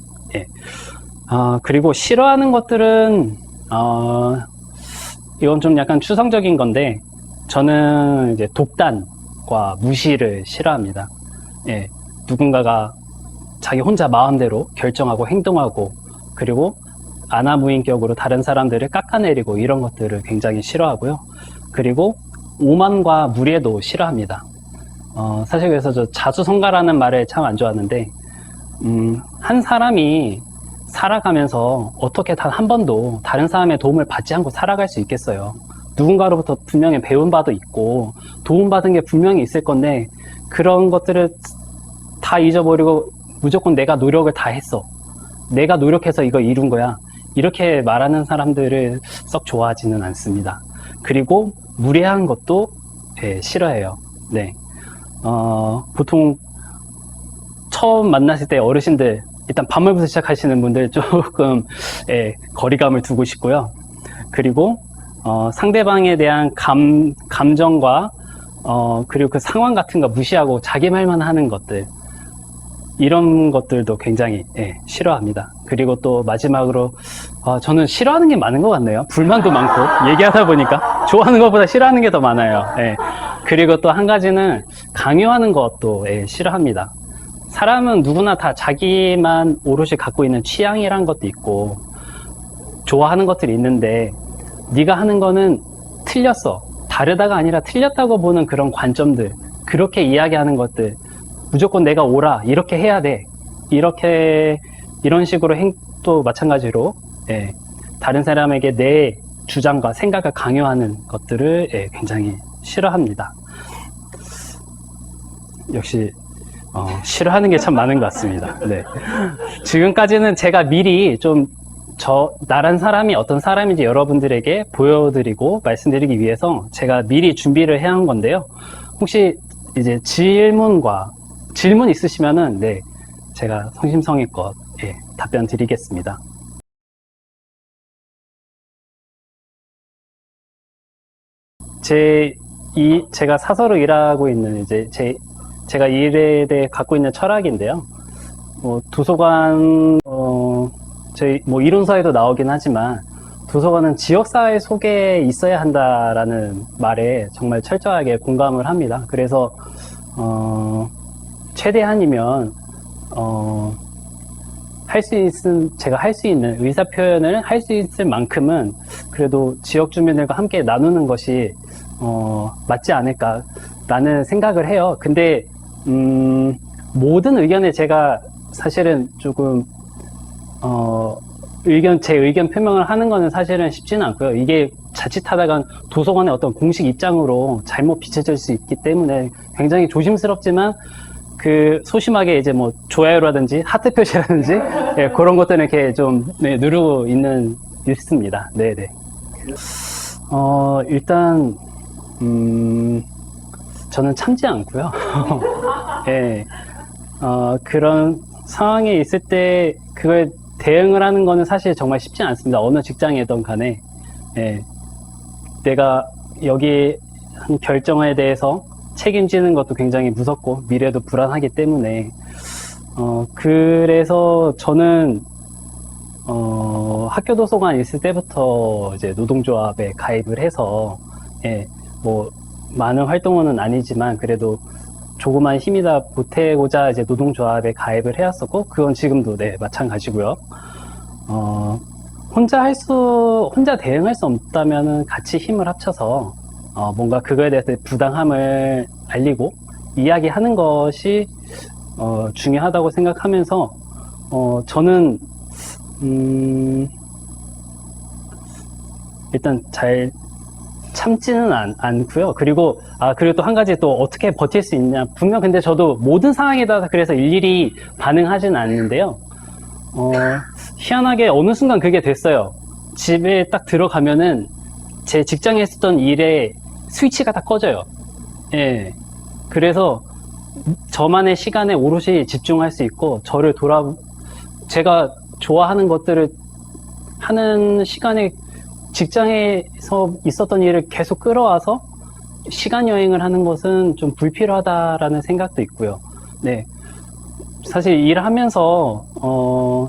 Speaker 1: 그리고 싫어하는 것들은 이건 좀 약간 추상적인 건데 저는 이제 독단과 무시를 싫어합니다. 누군가가 자기 혼자 마음대로 결정하고 행동하고 그리고 아나무인격으로 다른 사람들을 깎아내리고 이런 것들을 굉장히 싫어하고요. 그리고 오만과 무례도 싫어합니다. 사실 그래서 저 자수성가라는 말을 참 안 좋아하는데 한 사람이 살아가면서 어떻게 단 한 번도 다른 사람의 도움을 받지 않고 살아갈 수 있겠어요. 누군가로부터 분명히 배운 바도 있고 도움받은 게 분명히 있을 건데 그런 것들을 다 잊어버리고 무조건 내가 노력을 다 했어. 내가 노력해서 이거 이룬 거야. 이렇게 말하는 사람들을 썩 좋아하지는 않습니다. 그리고 무례한 것도 싫어해요. 보통 처음 만났을 때 어르신들 일단 반말부터 시작하시는 분들 조금 거리감을 두고 싶고요. 그리고 상대방에 대한 감정과 그리고 그 상황 같은 거 무시하고 자기 말만 하는 것들 이런 것들도 굉장히 싫어합니다. 그리고 또 마지막으로 저는 싫어하는 게 많은 것 같네요. 불만도 많고 얘기하다 보니까 좋아하는 것보다 싫어하는 게 더 많아요. 그리고 또 한 가지는 강요하는 것도 싫어합니다. 사람은 누구나 다 자기만 오롯이 갖고 있는 취향이란 것도 있고 좋아하는 것들이 있는데 네가 하는 거는 틀렸어. 다르다가 아니라 틀렸다고 보는 그런 관점들, 그렇게 이야기하는 것들, 무조건 내가 옳아, 이렇게 해야 돼. 이런 식으로 또 마찬가지로 다른 사람에게 내 주장과 생각을 강요하는 것들을 굉장히 싫어합니다. 역시 싫어하는 게 참 많은 것 같습니다. 지금까지는 제가 미리 좀 나란 사람이 어떤 사람인지 여러분들에게 보여드리고 말씀드리기 위해서 제가 미리 준비를 해야 한 건데요. 혹시 이제 질문 있으시면은 제가 성심성의껏 답변 드리겠습니다. 제가 사서로 일하고 있는 제가 이 일에 대해 갖고 있는 철학인데요. 도서관, 저희 이론서에도 나오긴 하지만 도서관은 지역사회 속에 있어야 한다라는 말에 정말 철저하게 공감을 합니다. 그래서, 최대한이면, 제가 할 수 있는 의사 표현을 할 수 있을 만큼은 그래도 지역 주민들과 함께 나누는 것이, 맞지 않을까라는 생각을 해요. 근데, 모든 의견에 제가 사실은 조금, 제 의견 표명을 하는 거는 사실은 쉽지는 않고요. 이게 자칫하다간 도서관의 어떤 공식 입장으로 잘못 비춰질 수 있기 때문에 굉장히 조심스럽지만 소심하게 이제 좋아요라든지 하트 표시라든지 그런 것들은 이렇게 좀 누르고 있습니다. 네네. 일단 저는 참지 않고요. 예. 그런 상황에 있을 때 그걸 대응을 하는 거는 사실 정말 쉽지 않습니다. 어느 직장이든 간에. 예. 내가 여기 한 결정에 대해서 책임지는 것도 굉장히 무섭고 미래도 불안하기 때문에 그래서 저는 학교 도서관 있을 때부터 이제 노동조합에 가입을 해서 많은 활동은 아니지만 그래도 조그만 힘이다 보태고자 이제 노동조합에 가입을 해왔었고 그건 지금도 마찬가지고요. 혼자 대응할 수 없다면은 같이 힘을 합쳐서 뭔가 그거에 대해서 부당함을 알리고 이야기하는 것이 중요하다고 생각하면서 저는 일단 잘 참지는 않고요. 그리고 또 한 가지 또 어떻게 버틸 수 있냐. 분명 근데 저도 모든 상황에다 그래서 일일이 반응하진 않는데요. 희한하게 어느 순간 그게 됐어요. 집에 딱 들어가면은 제 직장에 했었던 일에 스위치가 다 꺼져요. 예. 그래서 저만의 시간에 오롯이 집중할 수 있고 제가 좋아하는 것들을 하는 시간에 직장에서 있었던 일을 계속 끌어와서 시간 여행을 하는 것은 좀 불필요하다라는 생각도 있고요. 네. 사실 일을 하면서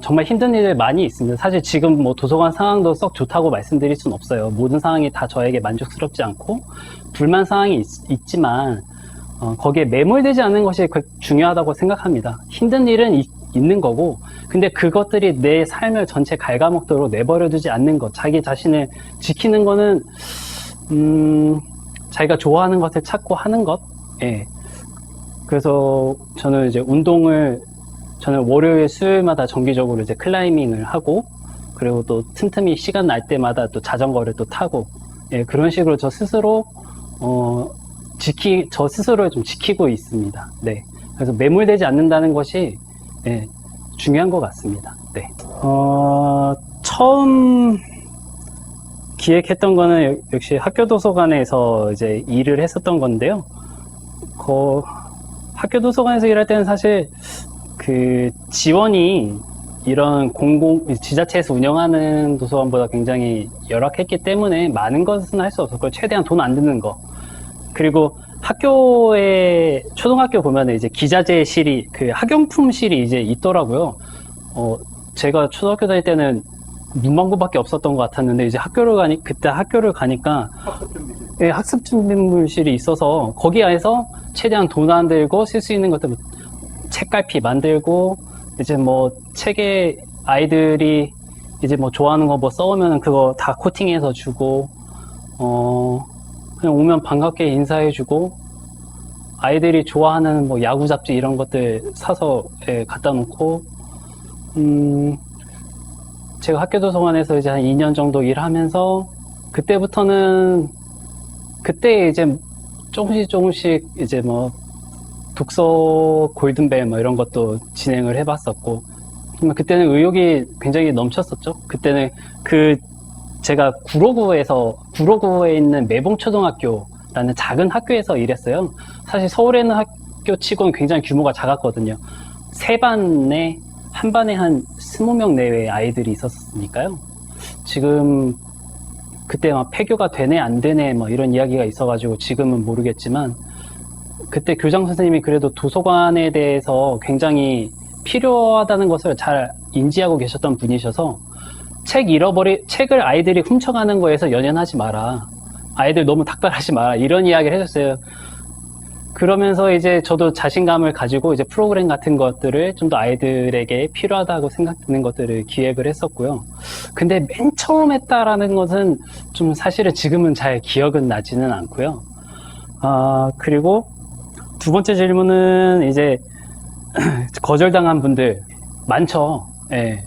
Speaker 1: 정말 힘든 일이 많이 있습니다. 사실 지금 도서관 상황도 썩 좋다고 말씀드릴 수는 없어요. 모든 상황이 다 저에게 만족스럽지 않고 불만 상황이 있지만 거기에 매몰되지 않는 것이 중요하다고 생각합니다. 힘든 일은 있는 거고 근데 그것들이 내 삶을 전체 갉아먹도록 내버려두지 않는 것, 자기 자신을 지키는 거는 자기가 좋아하는 것을 찾고 하는 것. 예. 그래서 저는 이제 저는 월요일, 수요일마다 정기적으로 이제 클라이밍을 하고, 그리고 또 틈틈이 시간 날 때마다 또 자전거를 또 타고, 예, 그런 식으로 저 스스로를 좀 지키고 있습니다. 네. 그래서 매몰되지 않는다는 것이, 예, 중요한 것 같습니다. 네. 처음 기획했던 거는 역시 학교 도서관에서 이제 일을 했었던 건데요. 학교 도서관에서 일할 때는 사실 지원이 이런 지자체에서 운영하는 도서관보다 굉장히 열악했기 때문에 많은 것은 할 수 없었고 최대한 돈 안 드는 거. 그리고 초등학교 보면 이제 기자재실이, 학용품실이 이제 있더라고요. 제가 초등학교 다닐 때는 문방구밖에 없었던 것 같았는데 이제 그때 학교를 가니까 학습 준비물실이 있어서 거기 안에서 최대한 돈 안 들고 쓸 수 있는 것들, 책갈피 만들고 이제 책에 아이들이 이제 좋아하는 거 써오면 그거 다 코팅해서 주고 그냥 오면 반갑게 인사해주고 아이들이 좋아하는 야구 잡지 이런 것들 사서 갖다 놓고 제가 학교 도서관에서 이제 한 2년 정도 일하면서 그때 이제 조금씩 이제 독서 골든벨 이런 것도 진행을 해봤었고 그때는 의욕이 굉장히 넘쳤었죠. 그때는 제가 구로구에 있는 매봉초등학교라는 작은 학교에서 일했어요. 사실 서울에 있는 학교 치고는 굉장히 규모가 작았거든요. 세 반에 한 반에 한 20명 내외의 아이들이 있었으니까요. 지금 그때 막 폐교가 되네 안 되네 뭐 이런 이야기가 있어가지고 지금은 모르겠지만 그때 교장 선생님이 그래도 도서관에 대해서 굉장히 필요하다는 것을 잘 인지하고 계셨던 분이셔서 책을 아이들이 훔쳐가는 거에서 연연하지 마라. 아이들 너무 닥달하지 마라. 이런 이야기를 해줬어요. 그러면서 이제 저도 자신감을 가지고 이제 프로그램 같은 것들을 좀 더 아이들에게 필요하다고 생각되는 것들을 기획을 했었고요. 근데 맨 처음 했다라는 것은 좀 사실은 지금은 잘 기억은 나지는 않고요. 그리고 두 번째 질문은 이제 거절당한 분들 많죠. 예.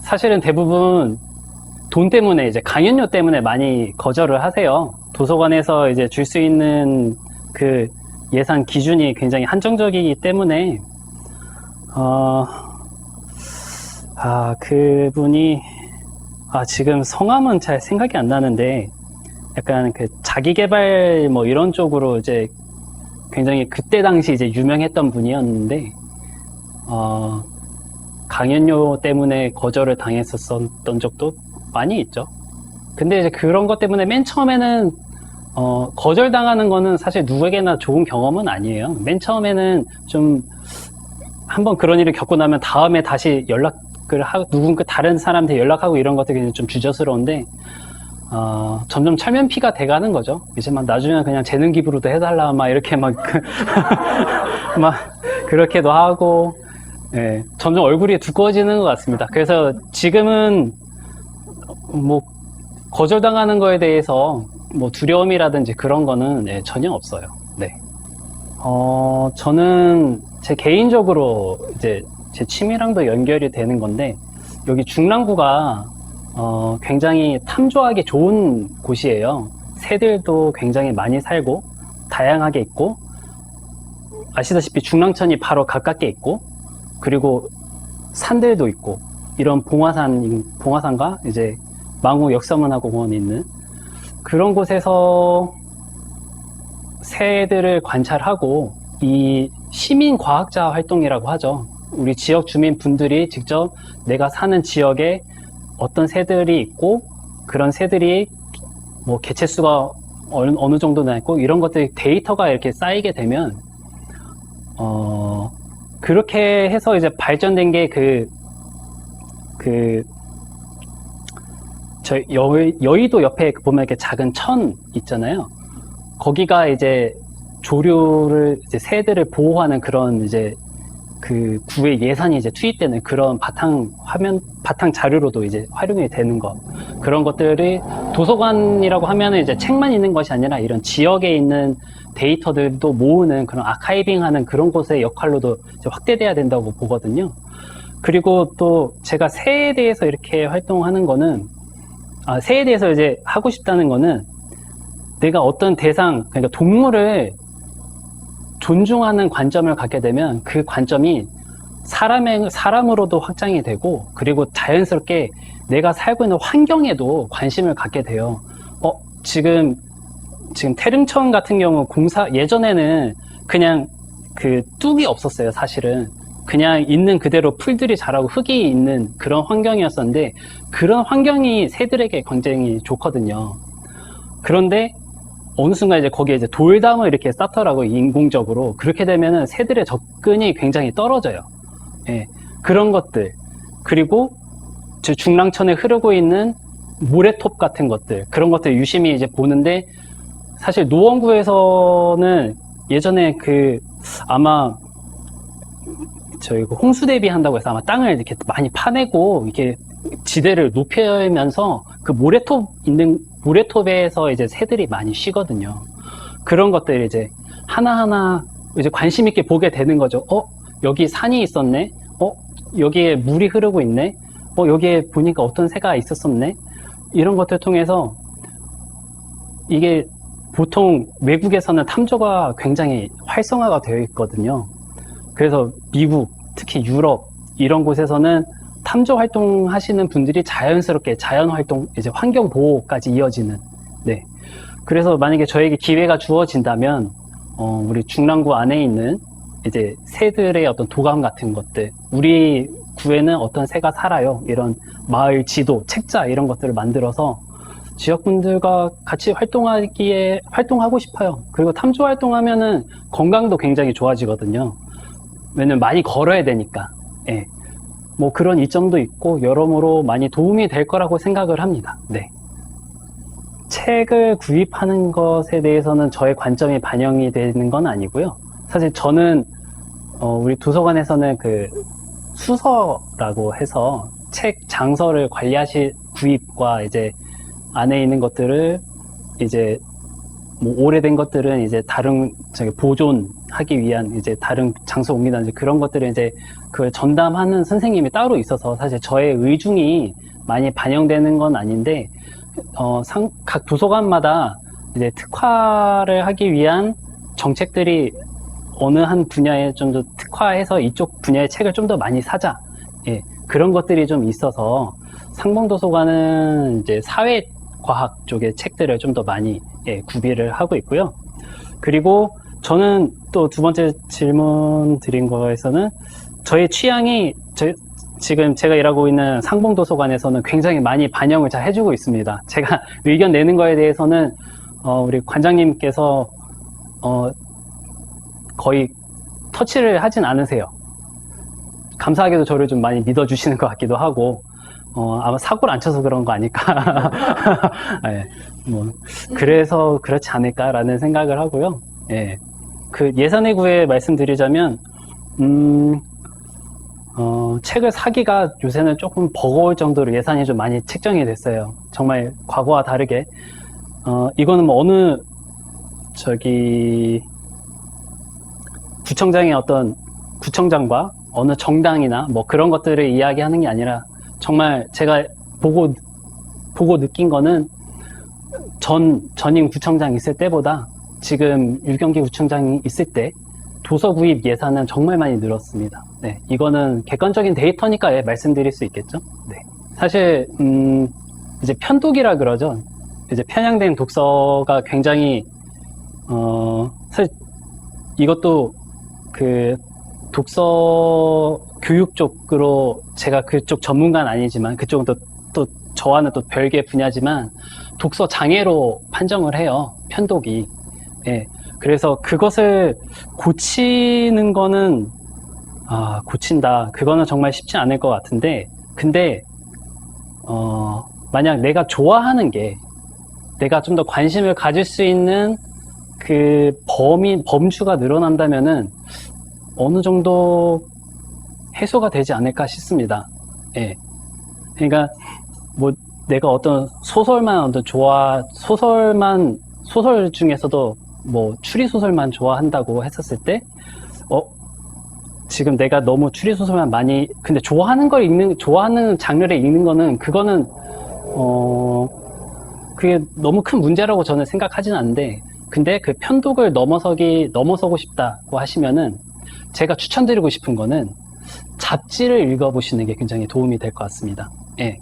Speaker 1: 사실은 대부분 돈 때문에 이제 강연료 때문에 많이 거절을 하세요. 도서관에서 이제 줄 수 있는 그 예산 기준이 굉장히 한정적이기 때문에 그분이 지금 성함은 잘 생각이 안 나는데 약간 그 자기계발 뭐 이런 쪽으로 이제 굉장히 그때 당시 이제 유명했던 분이었는데 강연료 때문에 거절을 당했었던 적도 많이 있죠. 근데 이제 그런 것 때문에 맨 처음에는 거절당하는 거는 사실 누구에게나 좋은 경험은 아니에요. 맨 처음에는 좀 한번 그런 일을 겪고 나면 다음에 다시 연락을 하고 누군가 다른 사람한테 연락하고 이런 것들이 좀 주저스러운데 점점 철면피가 돼가는 거죠. 이제 막 나중에 그냥 재능 기부로도 해달라 막 이렇게 막 그렇게도 하고 예, 점점 얼굴이 두꺼워지는 것 같습니다. 그래서 지금은 뭐 거절당하는 거에 대해서 뭐 두려움이라든지 그런 거는 전혀 없어요. 네. 저는 제 개인적으로 이제 제 취미랑도 연결이 되는 건데 여기 중랑구가 굉장히 탐조하기 좋은 곳이에요. 새들도 굉장히 많이 살고 다양하게 있고 아시다시피 중랑천이 바로 가깝게 있고 그리고 산들도 있고 이런 봉화산과 이제 망우 역사문화공원이 있는 그런 곳에서 새들을 관찰하고 이 시민과학자 활동이라고 하죠. 우리 지역 주민분들이 직접 내가 사는 지역에 어떤 새들이 있고 그런 새들이 뭐 개체수가 어느 정도나 있고 이런 것들이 데이터가 이렇게 쌓이게 되면 그렇게 해서 이제 발전된 게 저 여의도 옆에 보면 이렇게 작은 천 있잖아요. 거기가 이제 조류를 이제 새들을 보호하는 그런 이제 그 구의 예산이 이제 투입되는 그런 바탕 자료로도 이제 활용이 되는 것 그런 것들이 도서관이라고 하면은 이제 책만 있는 것이 아니라 이런 지역에 있는 데이터들도 모으는 그런 아카이빙하는 그런 곳의 역할로도 이제 확대돼야 된다고 보거든요. 그리고 또 제가 새에 대해서 이렇게 활동하는 거는 새에 대해서 이제 하고 싶다는 거는 내가 어떤 대상, 그러니까 동물을 존중하는 관점을 갖게 되면 그 관점이 사람으로도 확장이 되고 그리고 자연스럽게 내가 살고 있는 환경에도 관심을 갖게 돼요. 지금 태릉천 같은 경우 예전에는 그냥 그 뚝이 없었어요, 사실은. 그냥 있는 그대로 풀들이 자라고 흙이 있는 그런 환경이었었는데 그런 환경이 새들에게 굉장히 좋거든요. 그런데 어느 순간 이제 거기에 이제 돌담을 이렇게 쌓더라고요, 인공적으로. 그렇게 되면은 새들의 접근이 굉장히 떨어져요. 예, 그런 것들. 그리고 저 중랑천에 흐르고 있는 모래톱 같은 것들, 그런 것들 유심히 이제 보는데 사실 노원구에서는 예전에 아마 저희 홍수 대비한다고 해서 아마 땅을 이렇게 많이 파내고 이렇게 지대를 높이면서 그 모래톱에서 이제 새들이 많이 쉬거든요. 그런 것들 이제 하나하나 이제 관심 있게 보게 되는 거죠. 여기 산이 있었네. 여기에 물이 흐르고 있네. 여기에 보니까 어떤 새가 있었었네. 이런 것들 통해서 이게 보통 외국에서는 탐조가 굉장히 활성화가 되어 있거든요. 그래서 미국, 특히 유럽 이런 곳에서는 탐조 활동 하시는 분들이 자연스럽게 자연 활동, 이제 환경 보호까지 이어지는. 네. 그래서 만약에 저에게 기회가 주어진다면, 우리 중랑구 안에 있는 이제 새들의 어떤 도감 같은 것들, 우리 구에는 어떤 새가 살아요. 이런 마을 지도, 책자 이런 것들을 만들어서 지역분들과 같이 활동하고 싶어요. 그리고 탐조 활동하면은 건강도 굉장히 좋아지거든요. 왜냐면 많이 걸어야 되니까. 예. 뭐 그런 이점도 있고 여러모로 많이 도움이 될 거라고 생각을 합니다. 네. 책을 구입하는 것에 대해서는 저의 관점이 반영이 되는 건 아니고요. 사실 저는 우리 도서관에서는 그 수서라고 해서 책 장서를 구입과 이제 안에 있는 것들을 이제 뭐 오래된 것들은 이제 다른 보존하기 위한 이제 다른 장소 옮기다든지 그런 것들을 이제 그걸 전담하는 선생님이 따로 있어서 사실 저의 의중이 많이 반영되는 건 아닌데 각 도서관마다 이제 특화를 하기 위한 정책들이 어느 한 분야에 좀 더 특화해서 이쪽 분야의 책을 좀 더 많이 사자. 예, 그런 것들이 좀 있어서 상봉도서관은 이제 사회과학 쪽의 책들을 좀 더 많이 구비를 하고 있고요. 그리고 저는 또 두 번째 질문 드린 거에서는 저의 취향이 지금 제가 일하고 있는 상봉도서관에서는 굉장히 많이 반영을 잘 해주고 있습니다. 제가 의견 내는 거에 대해서는 우리 관장님께서 거의 터치를 하진 않으세요. 감사하게도 저를 좀 많이 믿어주시는 것 같기도 하고 아마 사고를 안 쳐서 그런 거 아닐까. 네, 뭐 그래서 그렇지 않을까라는 생각을 하고요. 예, 그 예산의 구에 말씀드리자면 책을 사기가 요새는 조금 버거울 정도로 예산이 좀 많이 책정이 됐어요. 정말 과거와 다르게 이거는 뭐 어느 구청장의 어떤 구청장과 어느 정당이나 뭐 그런 것들을 이야기하는 게 아니라 정말 제가 보고 느낀 거는 전임 구청장 있을 때보다 지금 유경기 구청장이 있을 때 도서 구입 예산은 정말 많이 늘었습니다. 네, 이거는 객관적인 데이터니까 말씀드릴 수 있겠죠. 네, 사실 이제 편독이라 그러죠. 이제 편향된 독서가 굉장히 사실 이것도 그 독서 교육 쪽으로 제가 그쪽 전문가는 아니지만 그쪽은 또 저와는 또 별개의 분야지만 독서 장애로 판정을 해요. 편독이. 예. 그래서 그것을 고치는 거는 고친다. 그거는 정말 쉽지 않을 것 같은데 근데 만약 내가 좋아하는 게 내가 좀 더 관심을 가질 수 있는 그 범주가 늘어난다면은 어느 정도 해소가 되지 않을까 싶습니다. 예. 그러니까 뭐 내가 어떤 소설만 소설 중에서도 뭐 추리소설만 좋아한다고 했었을 때 지금 내가 너무 추리소설만 많이 근데 좋아하는 장르를 읽는 거는 그거는 그게 너무 큰 문제라고 저는 생각하진 않는데 근데 그 편독을 넘어서고 싶다고 하시면은 제가 추천드리고 싶은 거는 잡지를 읽어보시는 게 굉장히 도움이 될 것 같습니다. 예.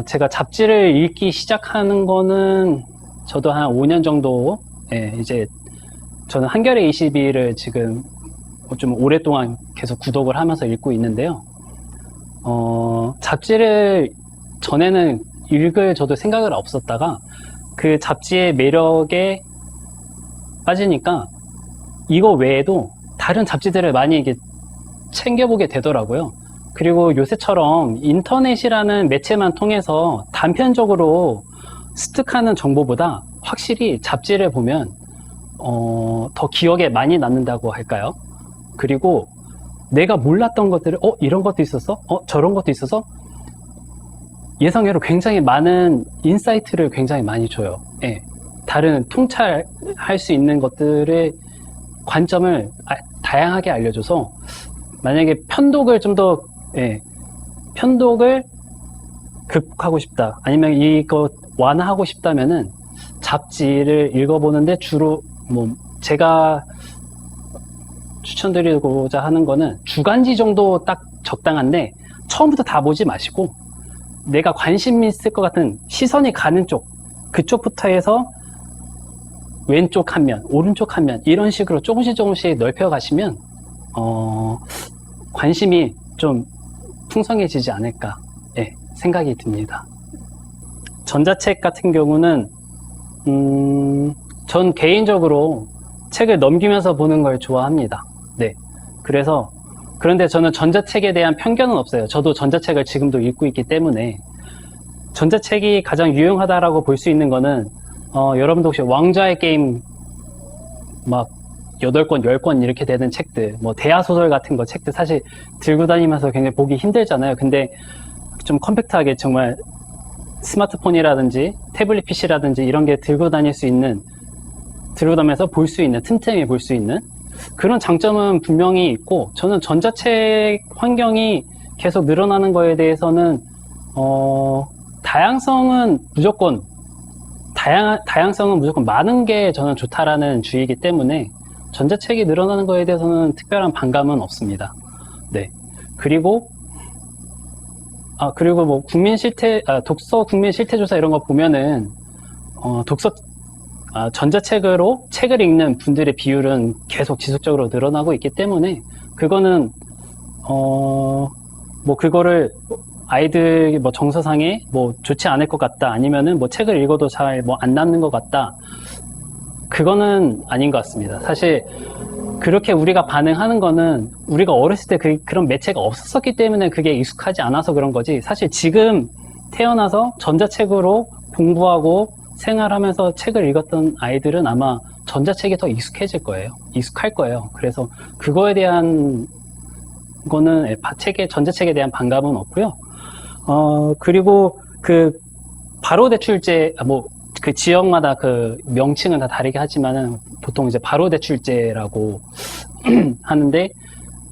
Speaker 1: 제가 잡지를 읽기 시작하는 거는 저도 한 5년 정도, 예, 이제 저는 한겨레 22를 지금 좀 오랫동안 계속 구독을 하면서 읽고 있는데요. 잡지를 전에는 읽을 저도 생각을 없었다가 그 잡지의 매력에 빠지니까 이거 외에도 다른 잡지들을 많이 이게 챙겨보게 되더라고요. 그리고 요새처럼 인터넷이라는 매체만 통해서 단편적으로 습득하는 정보보다 확실히 잡지를 보면 더 기억에 많이 남는다고 할까요? 그리고 내가 몰랐던 것들을 이런 것도 있었어? 저런 것도 있어서 예상외로 굉장히 많은 인사이트를 굉장히 많이 줘요. 예. 다른 통찰할 수 있는 것들의 관점을 다양하게 알려줘서 만약에 편독을 편독을 극복하고 싶다 아니면 이거 완화하고 싶다면은 잡지를 읽어보는데 주로 뭐 제가 추천드리고자 하는 거는 주간지 정도 딱 적당한데 처음부터 다 보지 마시고 내가 관심 있을 것 같은 시선이 가는 쪽 그쪽부터 해서 왼쪽 한 면, 오른쪽 한 면, 이런 식으로 조금씩 넓혀 가시면, 관심이 좀 풍성해지지 않을까, 예, 생각이 듭니다. 전자책 같은 경우는, 전 개인적으로 책을 넘기면서 보는 걸 좋아합니다. 네. 그런데 저는 전자책에 대한 편견은 없어요. 저도 전자책을 지금도 읽고 있기 때문에, 전자책이 가장 유용하다라고 볼 수 있는 거는, 여러분도 혹시 왕좌의 게임, 막, 8권, 10권 이렇게 되는 책들, 뭐, 대하소설 같은 거 책들 사실 들고 다니면서 굉장히 보기 힘들잖아요. 근데 좀 컴팩트하게 정말 스마트폰이라든지 태블릿 PC라든지 이런 게 들고 다닐 수 있는, 들고 다니면서 볼 수 있는, 틈틈이 볼 수 있는 그런 장점은 분명히 있고, 저는 전자책 환경이 계속 늘어나는 거에 대해서는, 다양성은 무조건 많은 게 저는 좋다라는 주의이기 때문에 전자책이 늘어나는 거에 대해서는 특별한 반감은 없습니다. 네. 그리고 뭐 독서 국민 실태조사 이런 거 보면은 전자책으로 책을 읽는 분들의 비율은 계속 지속적으로 늘어나고 있기 때문에 그거는 뭐 그거를 아이들 뭐 정서상에 뭐 좋지 않을 것 같다, 아니면은 뭐 책을 읽어도 잘 뭐 안 남는 것 같다, 그거는 아닌 것 같습니다. 사실 그렇게 우리가 반응하는 거는 우리가 어렸을 때 그런 매체가 없었기 때문에 그게 익숙하지 않아서 그런 거지, 사실 지금 태어나서 전자책으로 공부하고 생활하면서 책을 읽었던 아이들은 아마 전자책이 더 익숙할 거예요. 그래서 그거에 대한 거는 전자책에 대한 반감은 없고요. 그리고 바로 대출제, 그 지역마다 그 명칭은 다 다르게 하지만은 보통 이제 바로 대출제라고 하는데,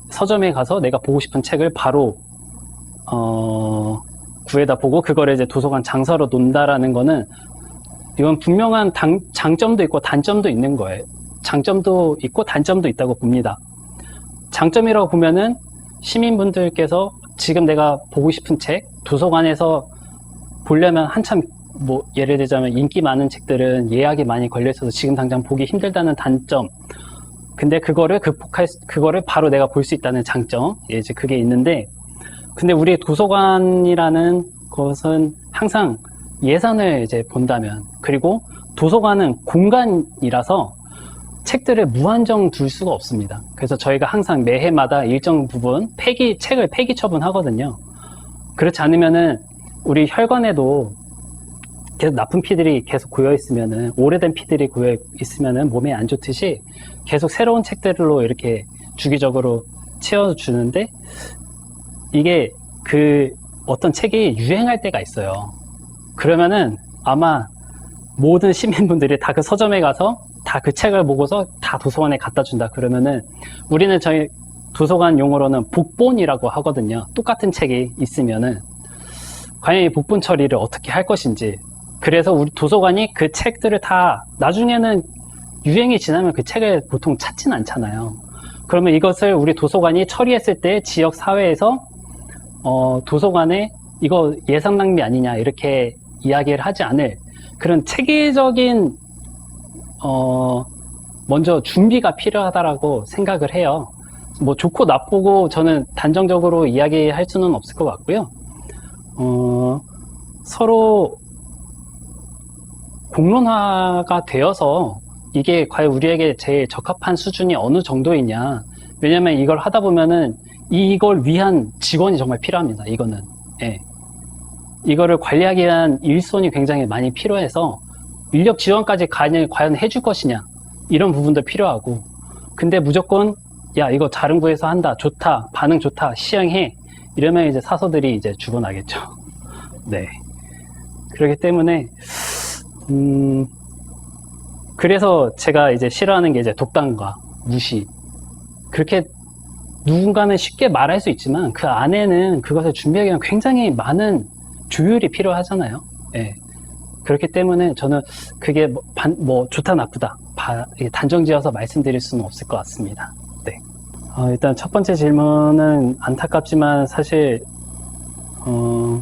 Speaker 1: 서점에 가서 내가 보고 싶은 책을 바로 구해다 보고 그거를 이제 도서관 장사로 놓는다라는 거는, 이건 분명한 장점도 있고 단점도 있는 거예요. 장점도 있고 단점도 있다고 봅니다. 장점이라고 보면은 시민분들께서 지금 내가 보고 싶은 책, 도서관에서 보려면 한참, 뭐 예를 들자면 인기 많은 책들은 예약이 많이 걸려 있어서 지금 당장 보기 힘들다는 단점, 근데 그거를 바로 내가 볼 수 있다는 장점, 이제 그게 있는데, 근데 우리 도서관이라는 것은 항상 예산을 이제 본다면, 그리고 도서관은 공간이라서 책들을 무한정 둘 수가 없습니다. 그래서 저희가 항상 매해마다 일정 부분 책을 폐기 처분하거든요. 그렇지 않으면은 우리 혈관에도 계속 나쁜 피들이 계속 고여 있으면은, 오래된 피들이 고여 있으면은 몸에 안 좋듯이 계속 새로운 책들로 이렇게 주기적으로 채워주는데, 이게 어떤 책이 유행할 때가 있어요. 그러면은 아마 모든 시민분들이 다 그 서점에 가서 다 그 책을 보고서 다 도서관에 갖다 준다 그러면은, 우리는 저희 도서관 용어로는 복본이라고 하거든요. 똑같은 책이 있으면은 과연 이 복본 처리를 어떻게 할 것인지. 그래서 우리 도서관이 그 책들을 다 나중에는 유행이 지나면 그 책을 보통 찾진 않잖아요. 그러면 이것을 우리 도서관이 처리했을 때 지역 사회에서 도서관에 이거 예산 낭비 아니냐 이렇게 이야기를 하지 않을 그런 체계적인 먼저 준비가 필요하다라고 생각을 해요. 뭐 좋고 나쁘고 저는 단정적으로 이야기할 수는 없을 것 같고요. 서로 공론화가 되어서 이게 과연 우리에게 제일 적합한 수준이 어느 정도이냐. 왜냐면 이걸 하다 보면은 이걸 위한 직원이 정말 필요합니다. 이거는. 예. 이거를 관리하기 위한 일손이 굉장히 많이 필요해서 인력 지원까지 과연 해줄 것이냐, 이런 부분도 필요하고, 근데 무조건 야 이거 다른 구에서 한다, 좋다, 반응 좋다, 시행해, 이러면 이제 사서들이 이제 죽어나겠죠. 네. 그렇기 때문에 그래서 제가 이제 싫어하는 게 이제 독단과 무시. 그렇게 누군가는 쉽게 말할 수 있지만 그 안에는 그것을 준비하기 위한 굉장히 많은 조율이 필요하잖아요. 예. 그렇기 때문에 저는 그게 뭐 좋다 나쁘다 단정 지어서 말씀드릴 수는 없을 것 같습니다. 네. 일단 첫 번째 질문은 안타깝지만 사실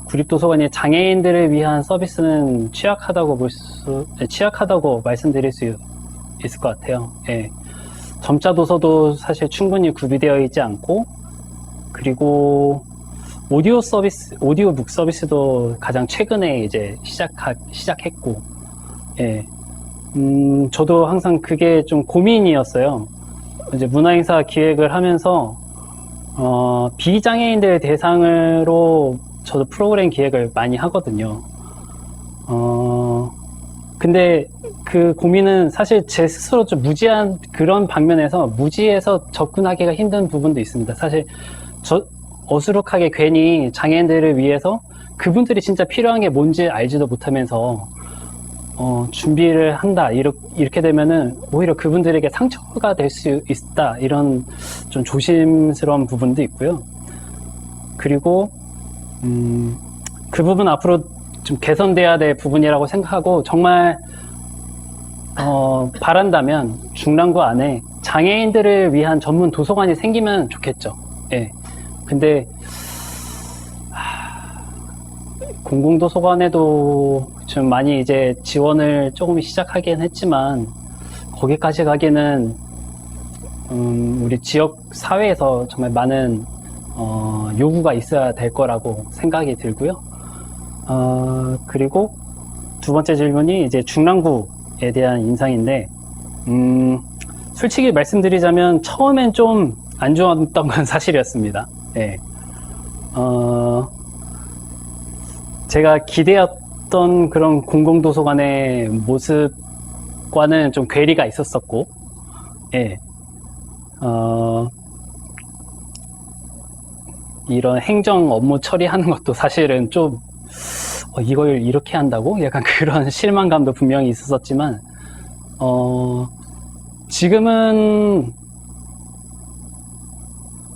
Speaker 1: 구립도서관이 장애인들을 위한 서비스는 취약하다고 말씀드릴 수 있을 것 같아요. 예. 점자 도서도 사실 충분히 구비되어 있지 않고, 그리고 오디오북 서비스도 가장 최근에 이제 시작했고, 예. 저도 항상 그게 좀 고민이었어요. 이제 문화행사 기획을 하면서, 비장애인들 대상으로 저도 프로그램 기획을 많이 하거든요. 근데 그 고민은 사실 제 스스로 좀 무지한 그런 방면에서 무지해서 접근하기가 힘든 부분도 있습니다. 사실 어수룩하게 괜히 장애인들을 위해서 그분들이 진짜 필요한 게 뭔지 알지도 못하면서 준비를 한다 이렇게 되면은 오히려 그분들에게 상처가 될 수 있다 이런 좀 조심스러운 부분도 있고요. 그리고 그 부분 앞으로 좀 개선돼야 될 부분이라고 생각하고 정말 바란다면 중랑구 안에 장애인들을 위한 전문 도서관이 생기면 좋겠죠. 예. 근데 공공도서관에도 좀 많이 이제 지원을 조금 시작하긴 했지만 거기까지 가기는 우리 지역 사회에서 정말 많은 요구가 있어야 될 거라고 생각이 들고요. 그리고 두 번째 질문이 이제 중랑구에 대한 인상인데, 솔직히 말씀드리자면 처음엔 좀 안 좋았던 건 사실이었습니다. 예. 제가 기대했던 그런 공공도서관의 모습과는 좀 괴리가 있었었고, 예. 이런 행정 업무 처리하는 것도 사실은 좀 이걸 이렇게 한다고? 약간 그런 실망감도 분명히 있었지만 지금은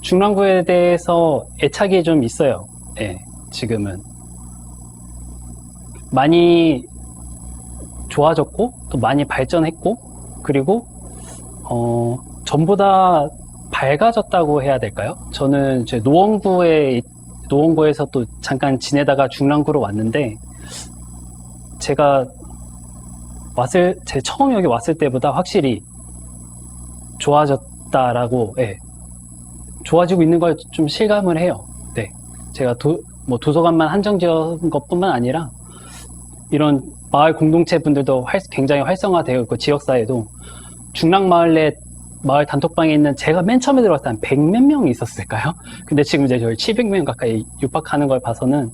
Speaker 1: 중랑구에 대해서 애착이 좀 있어요. 예, 지금은 많이 좋아졌고 또 많이 발전했고 그리고 전보다 밝아졌다고 해야 될까요? 저는 제 노원구에서 또 잠깐 지내다가 중랑구로 왔는데 제가 제 처음 여기 왔을 때보다 확실히 좋아졌다라고, 예, 좋아지고 있는 걸 좀 실감을 해요. 네, 제가 도서관만 한정지은 것뿐만 아니라 이런 마을 공동체 분들도 굉장히 활성화되어 있고 지역사회도 중랑마을 단톡방에 있는 제가 맨 처음에 들어왔을 때 한 100몇 명이 있었을까요? 근데 지금 이제 저희 700명 가까이 육박하는 걸 봐서는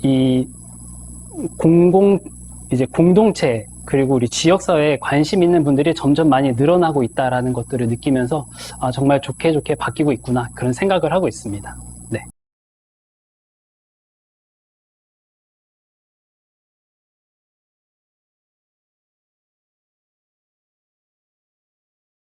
Speaker 1: 이 공동체 그리고 우리 지역사회에 관심 있는 분들이 점점 많이 늘어나고 있다라는 것들을 느끼면서 정말 좋게 바뀌고 있구나 그런 생각을 하고 있습니다.